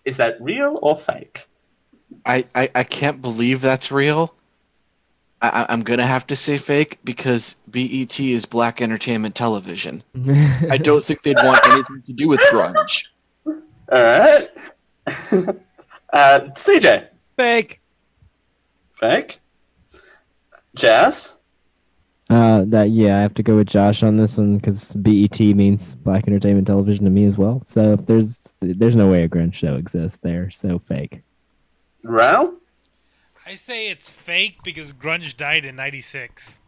Is that real or fake? I can't believe that's real. I'm going to have to say fake because BET is Black Entertainment Television. I don't think they'd want anything to do with grunge. All right. CJ. Fake. Fake. Jazz. I have to go with Josh on this one because BET means Black Entertainment Television to me as well. So if there's no way a grunge show exists there, so fake. Ral. I say it's fake because grunge died in '96.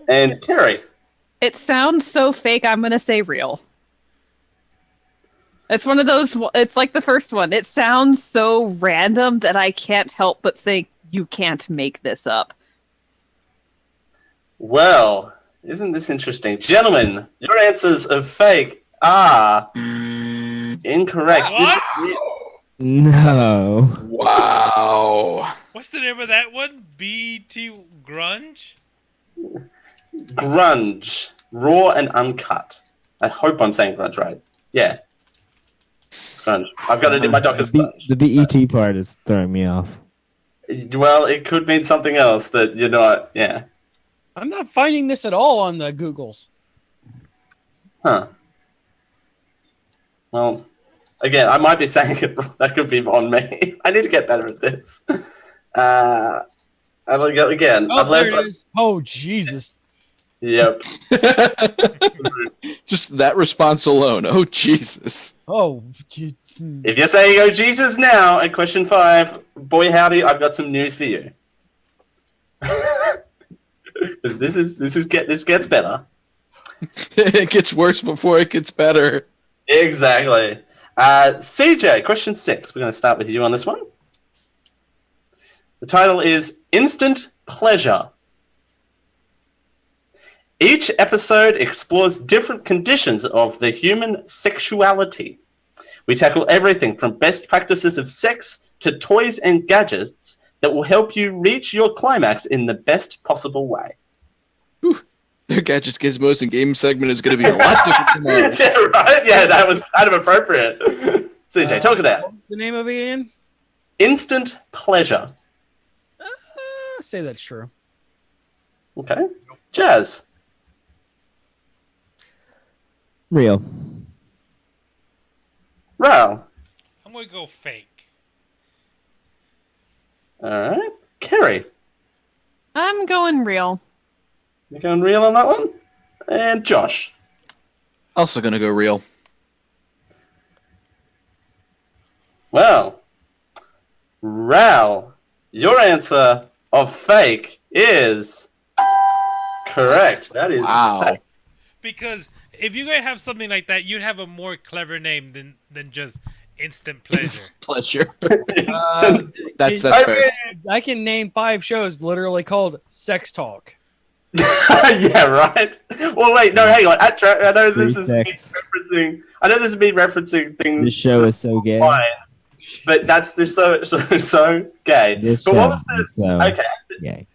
And Carrie. It sounds so fake. I'm gonna say real. It's one of those. It's like the first one. It sounds so random that I can't help but think you can't make this up. Well, isn't this interesting? Gentlemen, your answers of fake are incorrect. What? No. Wow. What's the name of that one? BT Grunge? Grunge. Raw and uncut. I hope I'm saying grunge right. Yeah. Grunge. I've got to do my doctor's grunge. The BET part is throwing me off. Well, it could mean something else that you're not. Yeah. I'm not finding this at all on the Googles. Huh. Well, again, I might be saying it. That could be on me. I need to get better at this. Again, Oh, unless there it is. Oh, Jesus. Yep. Just that response alone. Oh, Jesus. Oh. If you're saying "Oh Jesus" now at question 5, boy howdy, I've got some news for you. Because this gets better. It gets worse before it gets better. Exactly. CJ, question 6. We're going to start with you on this one. The title is Instant Pleasure. Each episode explores different conditions of the human sexuality. We tackle everything from best practices of sex to toys and gadgets that will help you reach your climax in the best possible way. Their gadgets, gizmos, and game segment is going to be a lot different from ours. Yeah, right? Yeah, that was kind of appropriate. CJ, talk it out. What's the name of it again? Instant Pleasure. Say that's true. Okay. Jazz. Real. Ral. I'm going to go fake. All right. Carrie. I'm going real. You're going real on that one? And Josh? Also gonna go real. Well, Ral, your answer of fake is correct. That is fake. Because if you're going to have something like that, you'd have a more clever name than just instant pleasure. Pleasure. That's fair. I can name 5 shows literally called Sex Talk. Yeah, right. Well, wait, no, hang on. I know this is me referencing. I know this is me referencing things. This show is so gay. Fine, but that's just so gay. This But what show was the is so gay.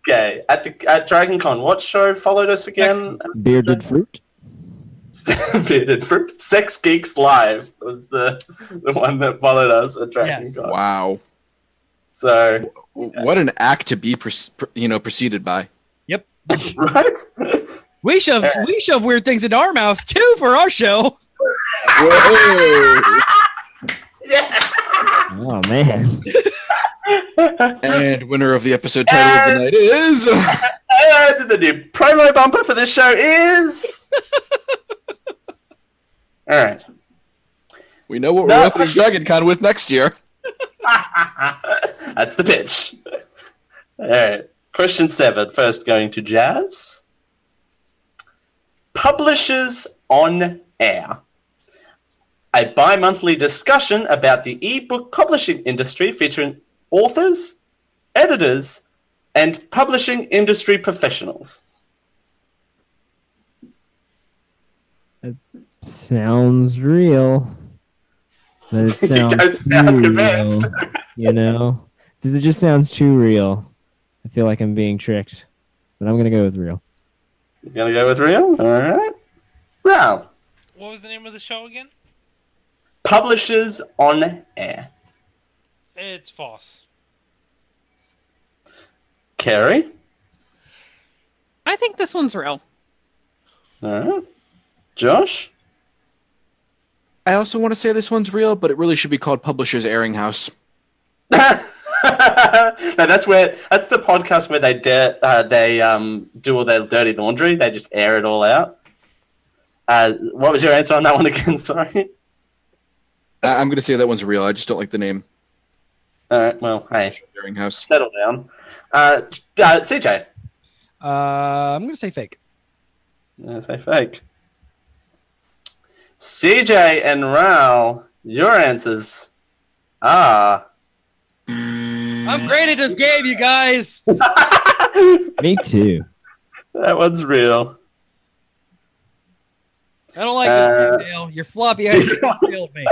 gay at Dragon Con? What show followed us again? Bearded Fruit. Bearded Fruit. Sex Geeks Live was the one that followed us at Dragon Con. Wow. So, what an act to be, preceded by. Yep. Right. We shove weird things into our mouths too for our show. Whoa. Yeah. Oh man. And winner of the episode title of the night is. And the new promo bumper for this show is. All right. We know what we're opening Dragon Con with next year. That's the pitch. All right. Question 7. First going to Jazz. Publishers on Air. A bi-monthly discussion about the e-book publishing industry featuring authors, editors, and publishing industry professionals. It sounds real. But it You sounds don't sound too convinced. real, you know? It just sounds too real. I feel like I'm being tricked. But I'm going to go with real. You're going to go with real? All right. Now, What was the name of the show again? Publishers on Air. It's false. Carrie? I think this one's real. All right. Josh? I also want to say this one's real, but it really should be called Publishers Airing House. No, that's the podcast where they do all their dirty laundry. They just air it all out. What was your answer on that one again? Sorry. I'm going to say that one's real. I just don't like the name. All right. Well, hey, Airing House. settle down. CJ. I'm gonna say fake. Say fake. CJ and Ral, your answers are. I'm great at this game, you guys. Me too. That one's real. I don't like this game, Dale. Your floppy ice cream killed me.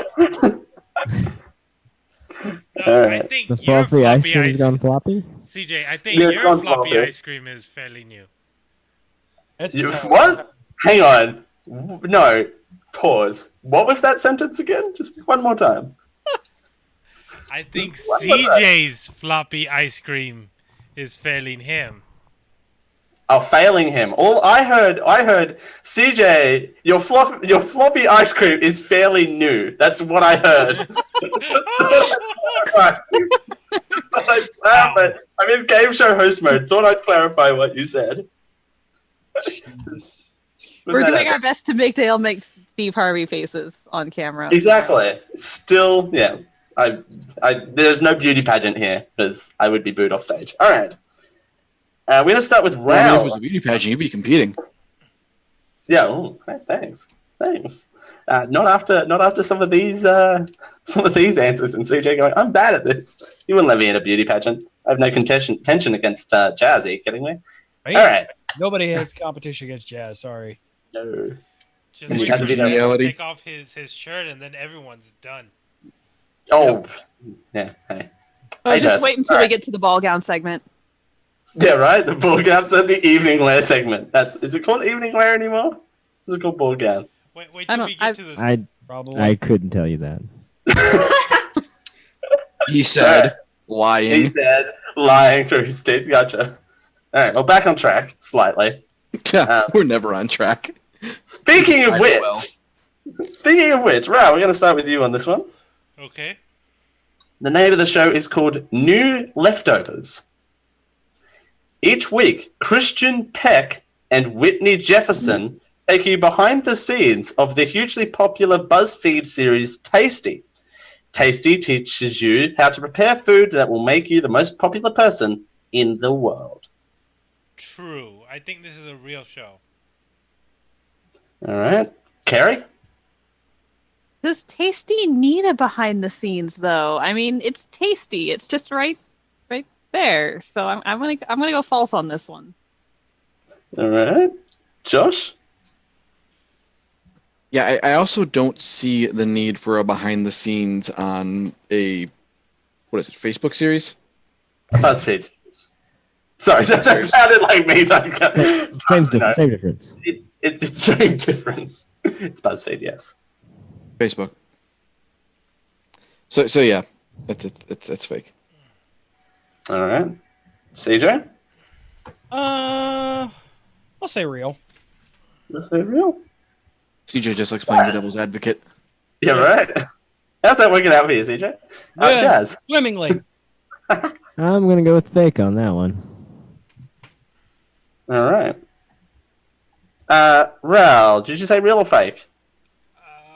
No, I think The your floppy ice cream ice has gone floppy? CJ, I think Yeah, it's your gone floppy floppy. ice cream is fairly new. What? Hang on. No. Pause. What was that sentence again? Just one more time. I think What was that? CJ's floppy ice cream is failing him. Oh, failing him. All I heard, CJ, your floppy ice cream is fairly new. That's what I heard. Just thought I'd clarify. I'm in game show host mode. Thought I'd clarify what you said. We're doing our best to make Dale make Steve Harvey faces on camera. Exactly. Still, yeah. There's no beauty pageant here because I would be booed off stage. All right. We're gonna start with Well, I mean, if it Ral. was a beauty pageant, you'd be competing. Yeah. Oh, thanks. Not after some of these answers and CJ going, I'm bad at this. You wouldn't let me in a beauty pageant. I have no contention against Jazz. Are you kidding me? Right? All right. Nobody has competition against Jazz. Sorry. No. Just It's wait just for him to reality. take off his shirt and then everyone's done. Oh. Yeah. Hey. Oh, Hey, just Jazz. wait until All we right. get to the ball gown segment. Yeah, right. The ball gowns and the evening wear segment. Is it called evening wear anymore? Is it called ball gown? Wait I till don't- we get to this. I couldn't tell you that. He said, He lying. said, lying through his teeth. Gotcha. All right. Well, back on track slightly. We're never on track. Speaking of Might which, as Ra, we're going to start with you on this one. Okay. The name of the show is called New Leftovers. Each week, Christian Peck and Whitney Jefferson take you behind the scenes of the hugely popular BuzzFeed series Tasty. Tasty teaches you how to prepare food that will make you the most popular person in the world. True. I think this is a real show. All right. Carrie? Does Tasty need a behind the scenes though? I mean, it's Tasty. It's just right there. So I'm gonna go false on this one. All right. Josh? Yeah, I also don't see the need for a behind the scenes on a Facebook series? BuzzFeed series. Sorry, that sounded like me. Same difference. It's showing difference. It's BuzzFeed, yes. Facebook. So yeah, it's fake. All right. CJ? I'll say real. Let's say real. CJ just likes playing the devil's advocate. Yeah, right. How's that working out for you, CJ? Yeah, Jazz? swimmingly. I'm gonna go with fake on that one. All right. Ral, did you say real or fake?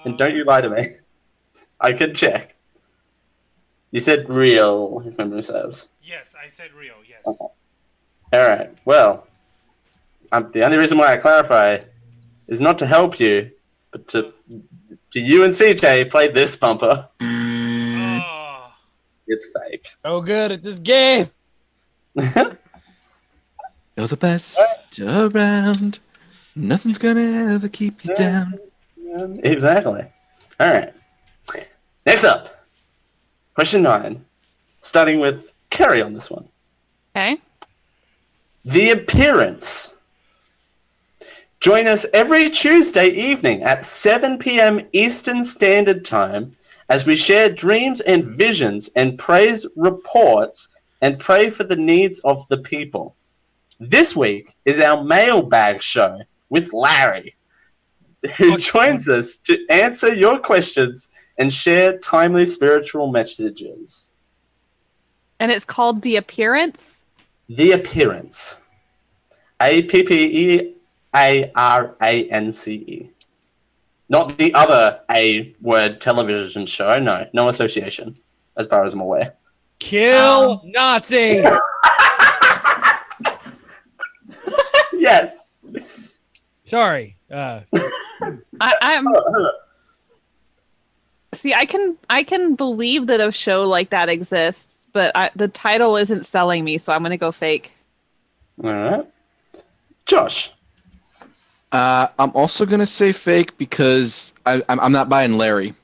And don't you lie to me. I can check. You said real, if memory serves. Yes, I said real, yes. Okay. All right. Well, the only reason why I clarify is not to help you, but to you and CJ play this bumper. Oh. It's fake. Oh, good at this game. You're the best around. Nothing's gonna ever keep you down. Exactly. All right. Next up, question 9. Starting with Kerry on this one. Okay. The Appearance. Join us every Tuesday evening at 7 p.m. Eastern Standard Time as we share dreams and visions and praise reports and pray for the needs of the people. This week is our mailbag show with Larry, who joins us to answer your questions and share timely spiritual messages. And it's called The Appearance? The Appearance. APPEARANCE. Not the other A word television show. No association, as far as I'm aware. Kill Nazi! Yes. Sorry. I'm See, I can believe that a show like that exists, but the title isn't selling me, so I'm going to go fake. All right. Josh. I'm also gonna say fake because I'm not buying Larry.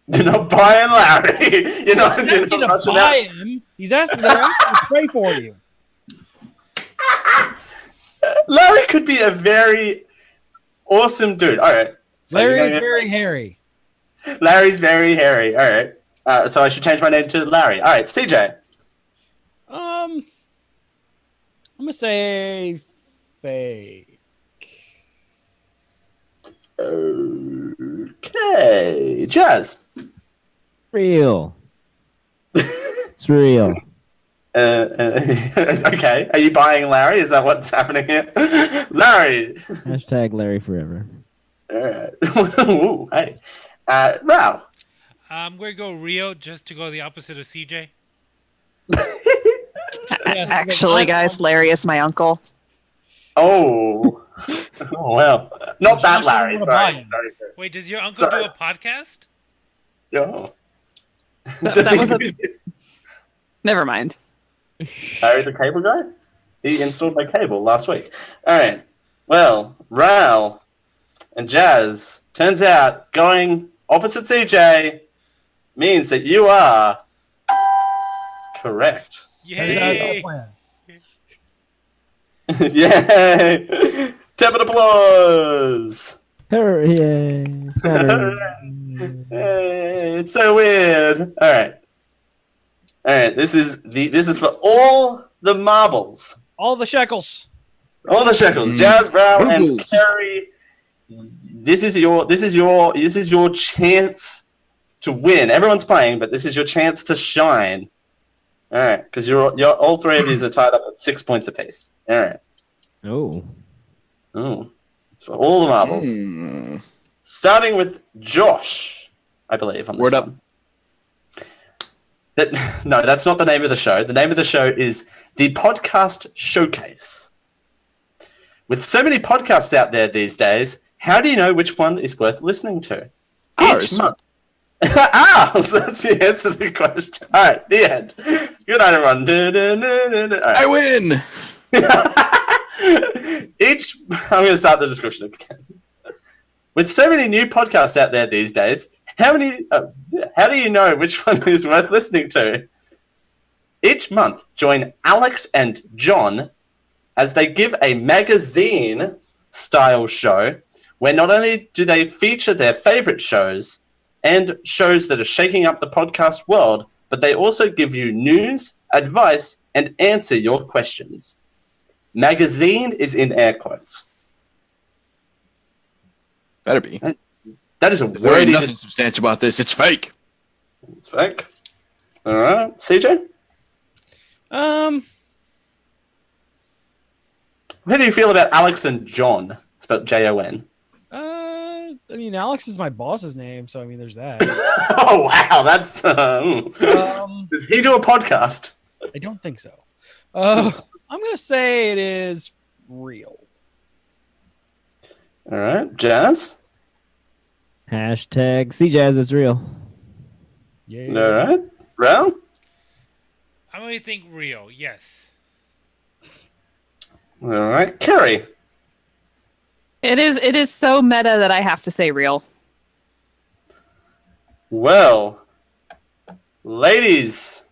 You're not buying Larry. You're not He's asking to buy him. He's asking to pray for you. Larry could be a very awesome dude. All right. So Larry's very hairy. Larry's very hairy. All right. So I should change my name to Larry. All right, CJ. I'm gonna say fake. Okay, Jazz. Real. It's real. Okay, are you buying Larry? Is that what's happening here? Larry. Hashtag Larry forever. All right. Ooh, hey. Ral. I'm going to go Rio just to go the opposite of CJ. Actually, guys, Larry is my uncle. Oh. Oh, well. Not that Larry. Sorry. Wait, does your uncle do a podcast? Oh. That was Never mind. Larry the cable guy? He installed my cable last week. All right. Well, Ral and Jazz, turns out going opposite CJ means that you are correct. Yay! Yay! Tap and applause! Hooray! Hey, it's so weird. All right. This is for all the marbles, all the shekels, Jazz, Brown, and Kerry. This is your chance to win. Everyone's playing, but this is your chance to shine. All right, because you're all three of you are tied up at 6 points apiece. All right. Oh. Oh. For all the marbles. Starting with Josh, I believe, on this Word up. one. No, that's not the name of the show. The name of the show is the Podcast Showcase. With so many podcasts out there these days, how do you know which one is worth listening to? Ours. Each month. So that's the answer to the question. All right, the end. Good night, everyone. All right. I win. I'm going to start the description again. With so many new podcasts out there these days, how do you know which one is worth listening to? Each month, join Alex and John as they give a magazine-style show where not only do they feature their favorite shows and shows that are shaking up the podcast world, but they also give you news, advice, and answer your questions. Magazine is in air quotes. Better be. That is a There word. ain't nothing substantial about this. It's fake. It's fake. All right, CJ. How do you feel about Alex and John? Spelled Jon. I mean, Alex is my boss's name, so I mean, there's that. Oh wow, that's. Does he do a podcast? I don't think so. I'm gonna say it is real. All right, Jazz. Hashtag CJazz is real. Yeah. All right, Rel. I'm going to think real, yes. All right, Carrie. It is so meta that I have to say real. Well, ladies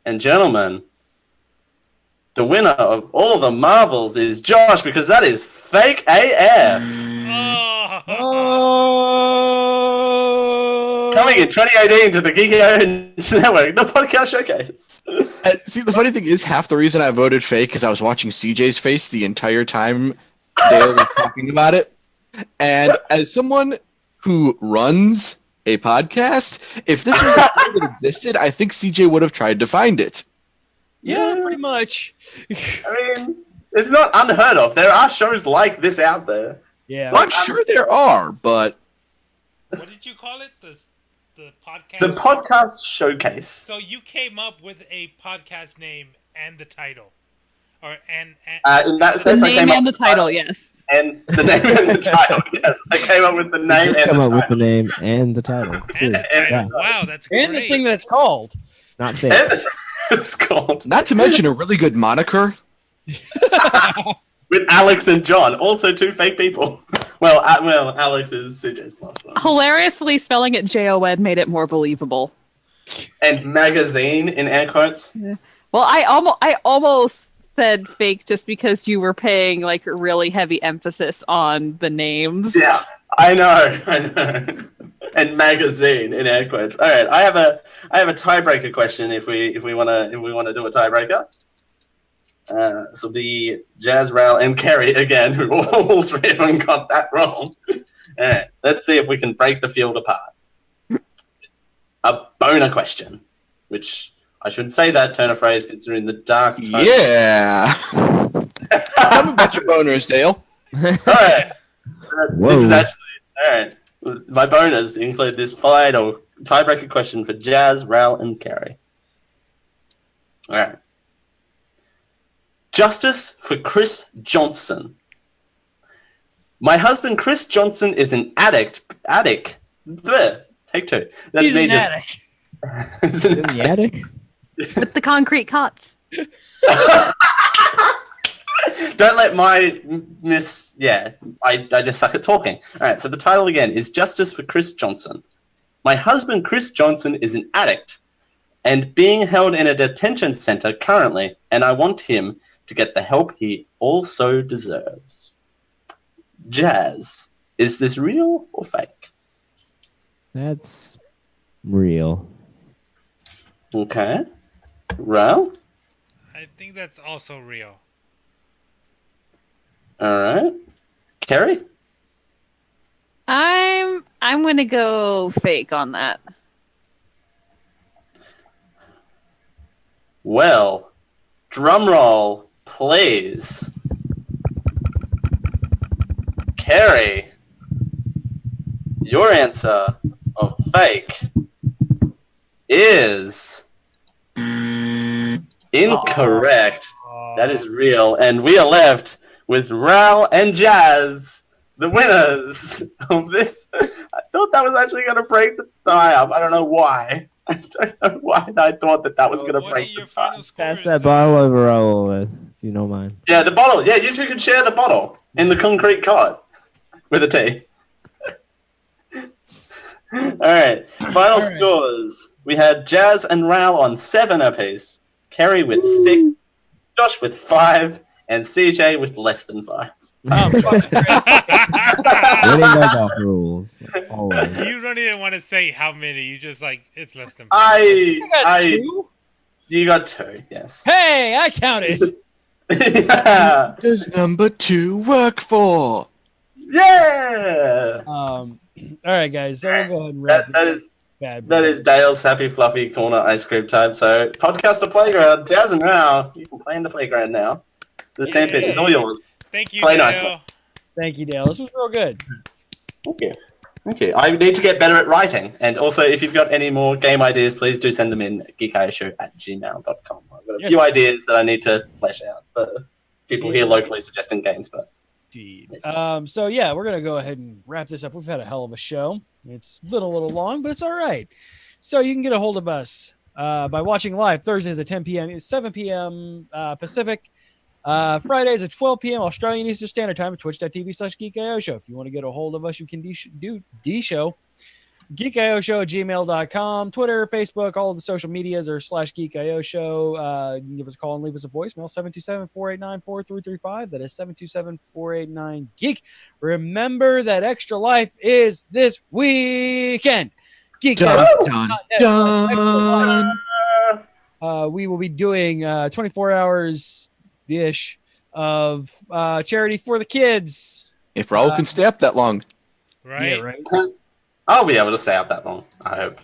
and gentlemen, the winner of all the marbles is Josh because that is fake AF. Coming in 2018 to the Geek I Network, the podcast showcase. See, the funny thing is, half the reason I voted fake is I was watching CJ's face the entire time Dale was talking about it. And as someone who runs a podcast, if this was a thing that existed, I think CJ would have tried to find it. Yeah, pretty much. I mean, it's not unheard of. There are shows like this out there. Yeah. Well, I'm sure there are, but What did you call it? The podcast? The podcast showcase. So you came up with a podcast name and the title. In that The case, I name came up and the with title, yes. And the name and the title, yes. I came up with the name and Come the up with title. the name and the title. too. Yeah. Wow, that's great. And the thing that it's called. Not fake. And it's called. not to mention a really good moniker. With Alex and John, also two fake people. Well, Alex is CJ's boss. Hilariously, spelling it Jon made it more believable. And magazine in air quotes. Well, I almost said fake just because you were paying like a really heavy emphasis on the names. Yeah, I know. And magazine in air quotes. All right, I have a tiebreaker question if we want to do a tiebreaker. This will be Jazz, Rail, and Kerry again, who all three of them got that wrong. All right, let's see if we can break the field apart. A boner question, which I should say that turn of phrase considering the dark tone. Yeah. Tell me about your boners, Dale. All right. This is actually all right. My bonus include this final tiebreaker question for Jazz, Rail, and Kerry. All right. Justice for Chris Johnson. My husband Chris Johnson is an addict. Bleh. Take two. That's He's me an just- addict. He's an In the attic? With the concrete cots. Don't let my I just suck at talking. All right, so the title again is Justice for Chris Johnson. My husband Chris Johnson is an addict and being held in a detention center currently, and I want him to get the help he also deserves. Jazz, is this real or fake? That's real. Okay. Rail? I think that's also real. All right. Kerry? I'm gonna go fake on that. Well, drum roll, please. Carrie, your answer of fake is incorrect. That is real. And we are left with Ral and Jazz, the winners of this. I thought that was actually going to break the tie up. I don't know why. I don't know why I thought that was going to break the tie. Pass that bottle over, Raul, if you don't mind. Yeah, the bottle. Yeah, you two can share the bottle in the concrete cot with a T. All right. Final scores. We had Jazz and Ral on 7 apiece. Kerry with 6. Josh with 5. And CJ with less than 5. Winning by golf rules. Always. You don't even want to say how many. You just like, it's less than 5. You got 2, yes. Hey, I counted. Yeah. Does number 2 work for? Yeah. All right, guys. So we'll go ahead and wrap that is Dale's Happy Fluffy Corner ice cream time. So, podcaster playground, Jazz and Ral, you can play in the playground now. The sandpit is all yours. Thank you, Play Dale. nicely. Thank you, Dale. This was real good. Thank you. Thank you. I need to get better at writing. And also, if you've got any more game ideas, please do send them in at geekishow@gmail.com. I've got a few ideas that I need to flesh out for people here locally suggesting games, but. Indeed. So yeah, we're gonna go ahead and wrap this up. We've had a hell of a show. It's been a little long, but it's all right. So you can get a hold of us by watching live Thursdays at 10 p.m., 7 p.m. Pacific, Fridays at 12 p.m. Australian Eastern Standard Time at twitch.tv/geekio show. If you want to get a hold of us, you can do D-show. geekioshow@gmail.com, Twitter, Facebook, all of the social medias are /geekio show. You can give us a call and leave us a voicemail, 727-489-4335. That is 727-489-GEEK. Remember that Extra Life is this weekend. Geek Dun, dun, dun. We will be doing 24 hours-ish of charity for the kids. If Raul can stay up that long. Right. Yeah, right. I'll be able to stay up that long, I hope.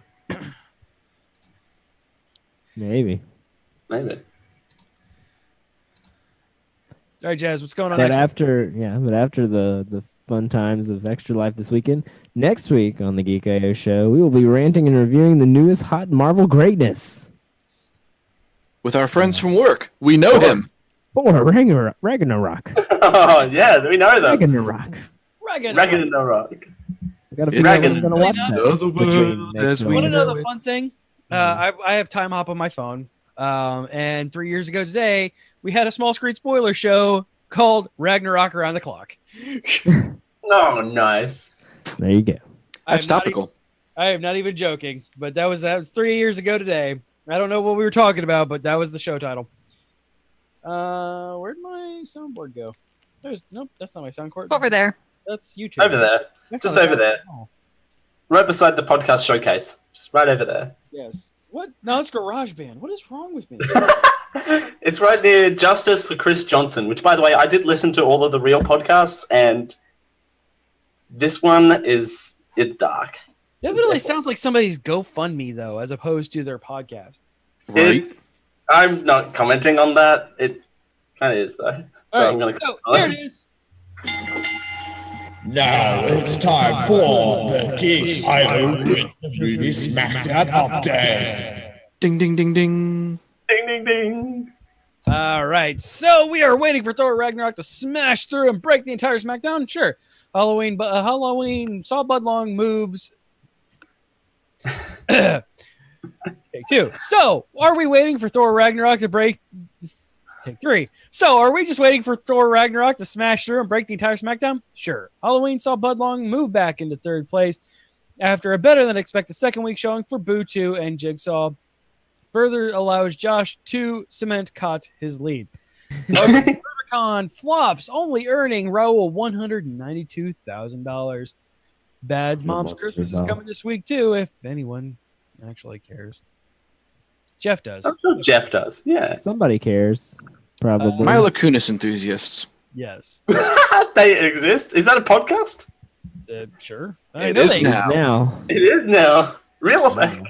Maybe. Maybe. All right, Jazz, what's going on But next after the fun times of Extra Life this weekend, next week on the Geek IO show, we will be ranting and reviewing the newest hot Marvel greatness. With our friends from work. We know him. Or Ragnarok. Oh, yeah, we know them. Ragnarok. Ragnarok. I gotta figure out when I'm gonna watch that. Want to know the fun thing? I have Time Hop on my phone. And 3 years ago today, we had a small screen spoiler show called Ragnarok Around the Clock. Oh, nice. There you go. That's topical. I am not even joking, but that was 3 years ago today. I don't know what we were talking about, but that was the show title. Where'd my soundboard go? Nope, that's not my soundboard. Over there. That's YouTube. Over there. Just over there. Right beside the podcast showcase. Just right over there. Yes. What? No, it's GarageBand. What is wrong with me? It's right near Justice for Chris Johnson, which, by the way, I did listen to all of the real podcasts, and this one it's dark. Definitely sounds like somebody's GoFundMe, though, as opposed to their podcast. Right. I'm not commenting on that. It kind of is, though. So I'm going to comment on here it. it is. Now it's time for the Geek IO Movie SmackDown update. Ding, ding, ding, ding. Ding, ding, ding. All right, so we are waiting for Thor Ragnarok to smash through and break the entire SmackDown. Sure, Halloween Saw Budlong moves. Take 2. So, are we waiting for Thor Ragnarok to break? Take 3. So, are we just waiting for Thor Ragnarok to smash through and break the entire SmackDown? Sure. Halloween saw Budlong move back into 3rd place after a better than expected second week showing for Boo 2 and Jigsaw. Further allows Josh to cement his lead. Rubicon flops, only earning Raul $192,000. Bad's Mom's Christmas is coming this week too, if anyone actually cares. Jeff does. I'm sure Jeff does, yeah. Somebody cares, probably. Mila Kunis enthusiasts. Yes. They exist? Is that a podcast? Sure. It is now. It is now. Real effect.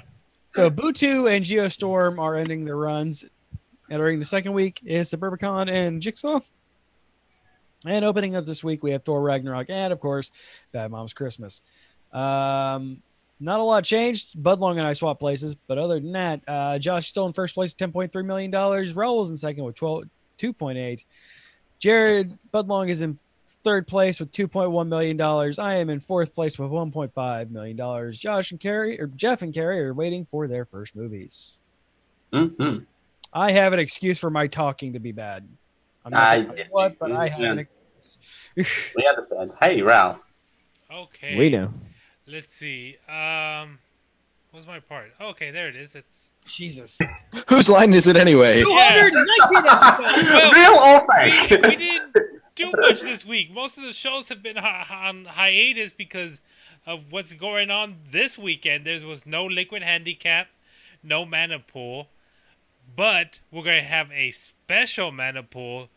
So Boo 2 and Geostorm are ending their runs. Entering the second week is Suburbicon and Jigsaw. And opening up this week, we have Thor Ragnarok and, of course, Bad Mom's Christmas. Not a lot changed. Budlong and I swapped places, but other than that, Josh still in first place with $10.3 million. Raul is in second with 2.8. Jared Budlong is in third place with $2.1 million. I am in fourth place with $1.5 million. Jeff and Carrie are waiting for their first movies. Mm-hmm. I have an excuse for my talking to be bad. I'm not sure what, but I have an excuse. We understand. Hey, Raul. Okay. We know. Let's see. What's my part? Okay, there it is. It's Jesus. Whose line is it anyway? 219 episodes. Real or fake? We didn't do much this week. Most of the shows have been on hiatus because of what's going on this weekend. There was no Liquid Handicap, no Mana Pool, but we're going to have a special Mana Pool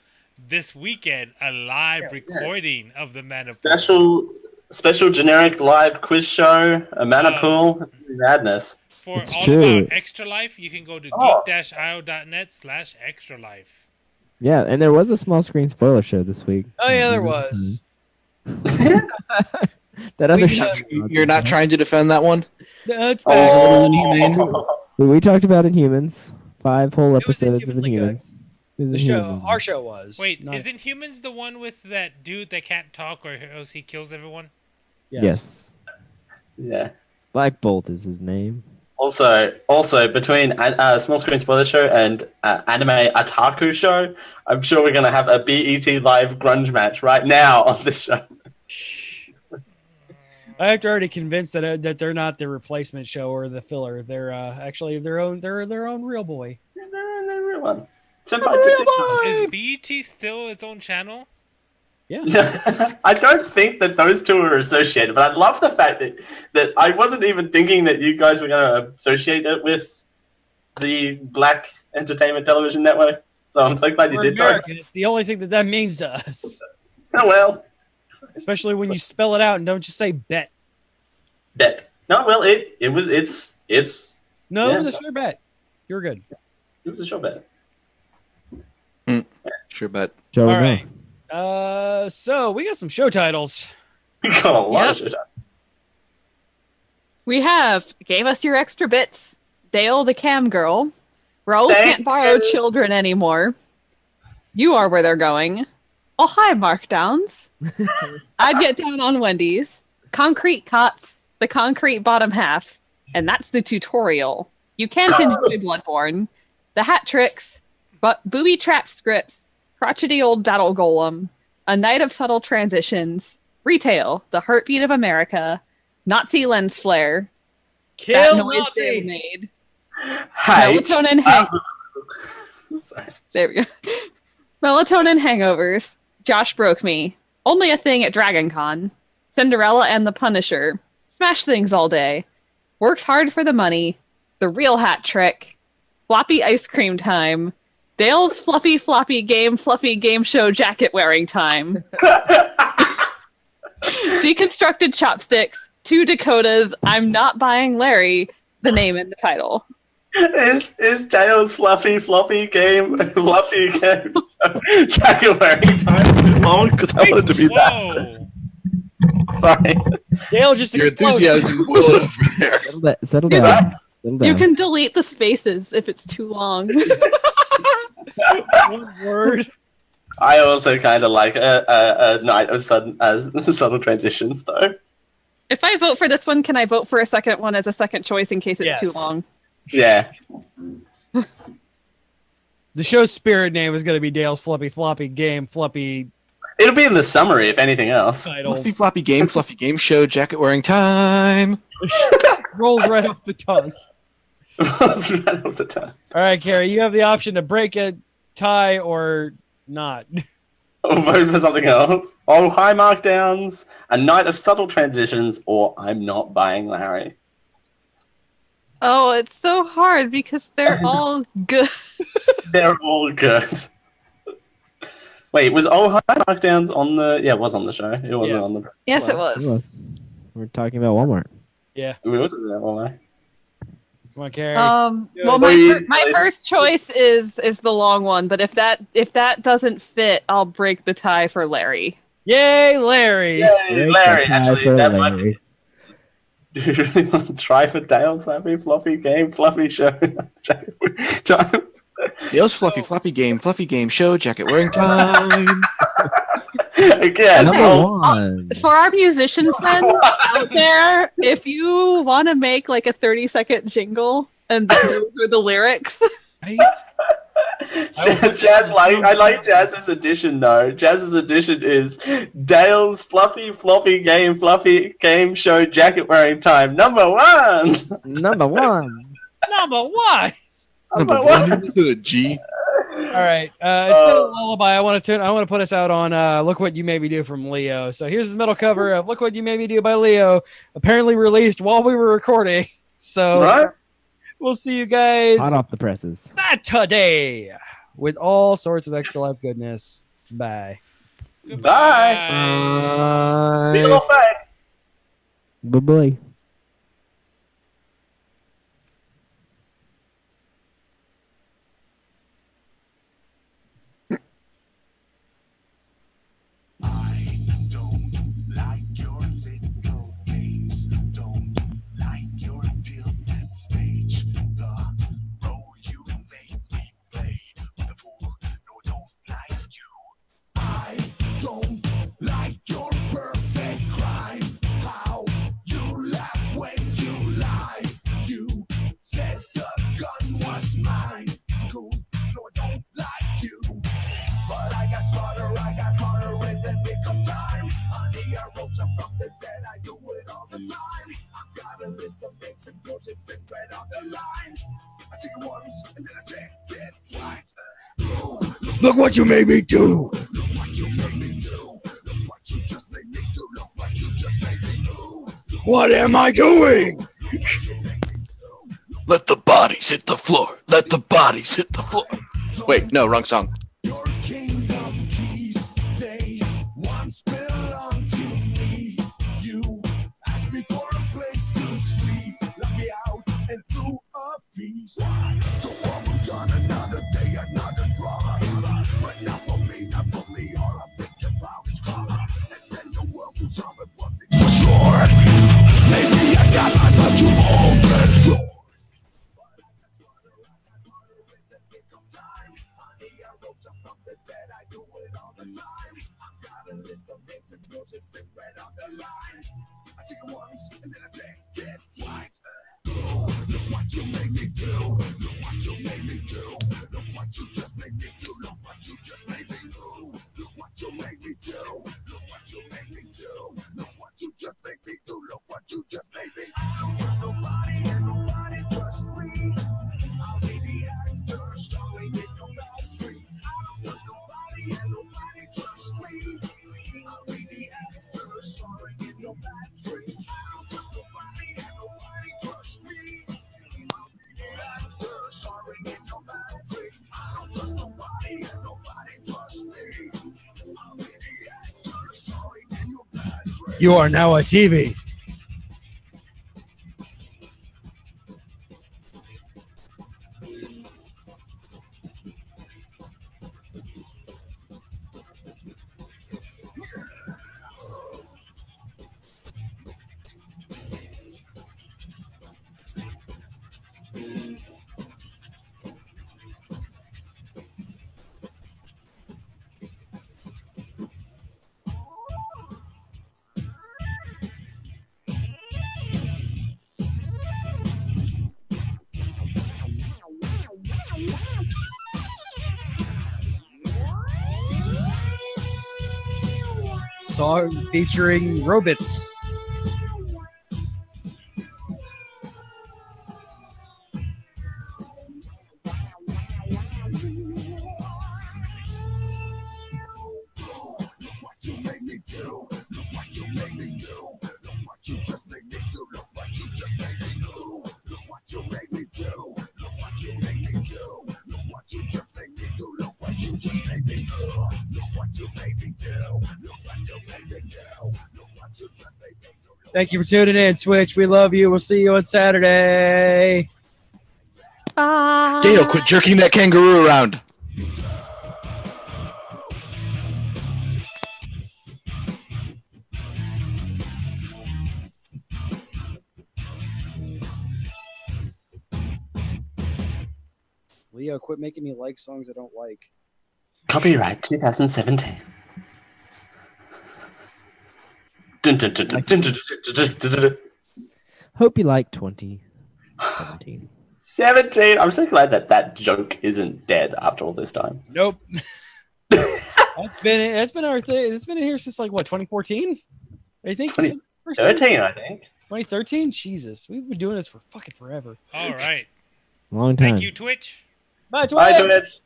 this weekend, a live recording of the Mana Pool. Special generic live quiz show, a Mana Pool. It's madness. For It's all true. about Extra Life, you can go to geek-io.net/extra life. Yeah, and there was a small screen spoiler show this week. Oh, yeah, there was. That other show. You're not trying to defend that one? It's Oh, bad. it was a little inhumane. We talked about Inhumans. 5 whole episodes of Inhumanly good. Inhumans. It was The show, Inhumans. our show was. Wait, not- isn't Humans the one with that dude that can't talk or else he kills everyone? Yes. Yeah. Black Bolt is his name. Also, between Small Screen Spoiler Show and Anime Otaku Show, I'm sure we're going to have a BET Live grunge match right now on this show. I have to already convinced that they're not the replacement show or the filler. They're actually their own. They're their own real boy. They're the real one. Is BET still its own channel? Yeah. I don't think that those two are associated, but I love the fact that I wasn't even thinking that you guys were going to associate it with the Black Entertainment Television Network. So I'm so glad you We're did. American. It's the only thing that means to us. Oh well. Especially when you spell it out and don't just say bet. Bet. No, well, it's No, Yeah. it was a sure bet. You were good. It was a sure bet. Sure bet. Joe All enough. right. So we got some show titles. We got a lot of shit. We have Gave Us Your Extra Bits, Dale the Cam Girl, Raul Thank Can't Borrow you. Children Anymore, You Are Where They're Going, Oh Hi Markdowns, I'd Get Down on Wendy's, Concrete Cots, The Concrete Bottom Half, and that's the tutorial. You can't enjoy Bloodborne, The Hat Tricks, but Booby Trap Scripts, Crotchety Old Battle Golem, A Night of Subtle Transitions, Retail, The Heartbeat of America, Nazi Lens Flare, Kill That Noise They Nazis! Made, Hey. Melatonin There we go. Melatonin Hangovers, Josh Broke Me, Only a Thing at Dragon Con, Cinderella and the Punisher, Smash Things All Day, Works Hard for the Money, The Real Hat Trick, Floppy Ice Cream Time, Dale's Fluffy Game Show Jacket Wearing Time, Deconstructed Chopsticks, Two Dakotas, I'm Not Buying Larry, the name in the title. Is Dale's Fluffy game jacket wearing time long? Because I wanted to be that. Sorry. Dale just Your exploded. enthusiasm boiled over there. Settle down. Settle down. You can delete the spaces if it's too long. One word. I also kind of like a night of subtle transitions, though. If I vote for this one, can I vote for a second one as a second choice in case it's Yes. too long? Yeah. The show's spirit name is going to be Dale's Floppy Game Fluffy It'll be in the summary, if anything else. title. Fluffy game show, jacket wearing time. Rolls right off the tongue. Rolls right off the tongue. All right, Carrie, you have the option to break a tie or not. Or vote for something else. Oh, hi, Markdowns. A night of subtle transitions, or I'm not buying Larry. Oh, it's so hard because they're all good. They're all good. Wait, was Oh Hi Markdowns on the... Yeah, it was on the show. It wasn't Yeah. on the... Yes, it was. We're talking about Walmart. Yeah. We were talking about Oh Hi. Come on, Carrie. Well, my first choice is the long one, but if that doesn't fit, I'll break the tie for Larry. Yay, Larry! Yay, Larry! Actually, that might Larry. Do you really want to try for Dale's happy fluffy game, fluffy show? Dale's fluffy game show, jacket wearing time. Again, Number one. For our musician friends out there, if you want to make like a 30-second jingle and then those are the lyrics. Jazz, I like Jazz's edition though. Jazz's edition is Dale's fluffy game show jacket wearing time. Number one. Number one. Number one. Number one in the hood, G. All right. Instead of lullaby, I want to put us out on "Look What You Made Me Do" from Leo. So here's his middle cover of "Look What You Made Me Do" by Leo, apparently released while we were recording. So we'll see you guys hot off the presses Saturday with all sorts of extra life goodness. Bye. Bye. Be a little fag. Bye bye. Look what you made me do. What am I doing? Let the bodies hit the floor. Let the bodies hit the floor. Wait, no, wrong song. You are now a TV. Song featuring robots. Thank you for tuning in, Twitch. We love you. We'll see you on Saturday. Dale, quit jerking that kangaroo around. Leo, quit making me like songs I don't like. Copyright 2017. Hope you like 2017. 17. I'm so glad that joke isn't dead after all this time. Nope. That's been our thing. It's been here since like what, 2014? I think 2013, I think. 2013? Jesus. We've been doing this for fucking forever. All right. Long time. Thank you, Twitch. Bye, Twitch. Bye, Twitch.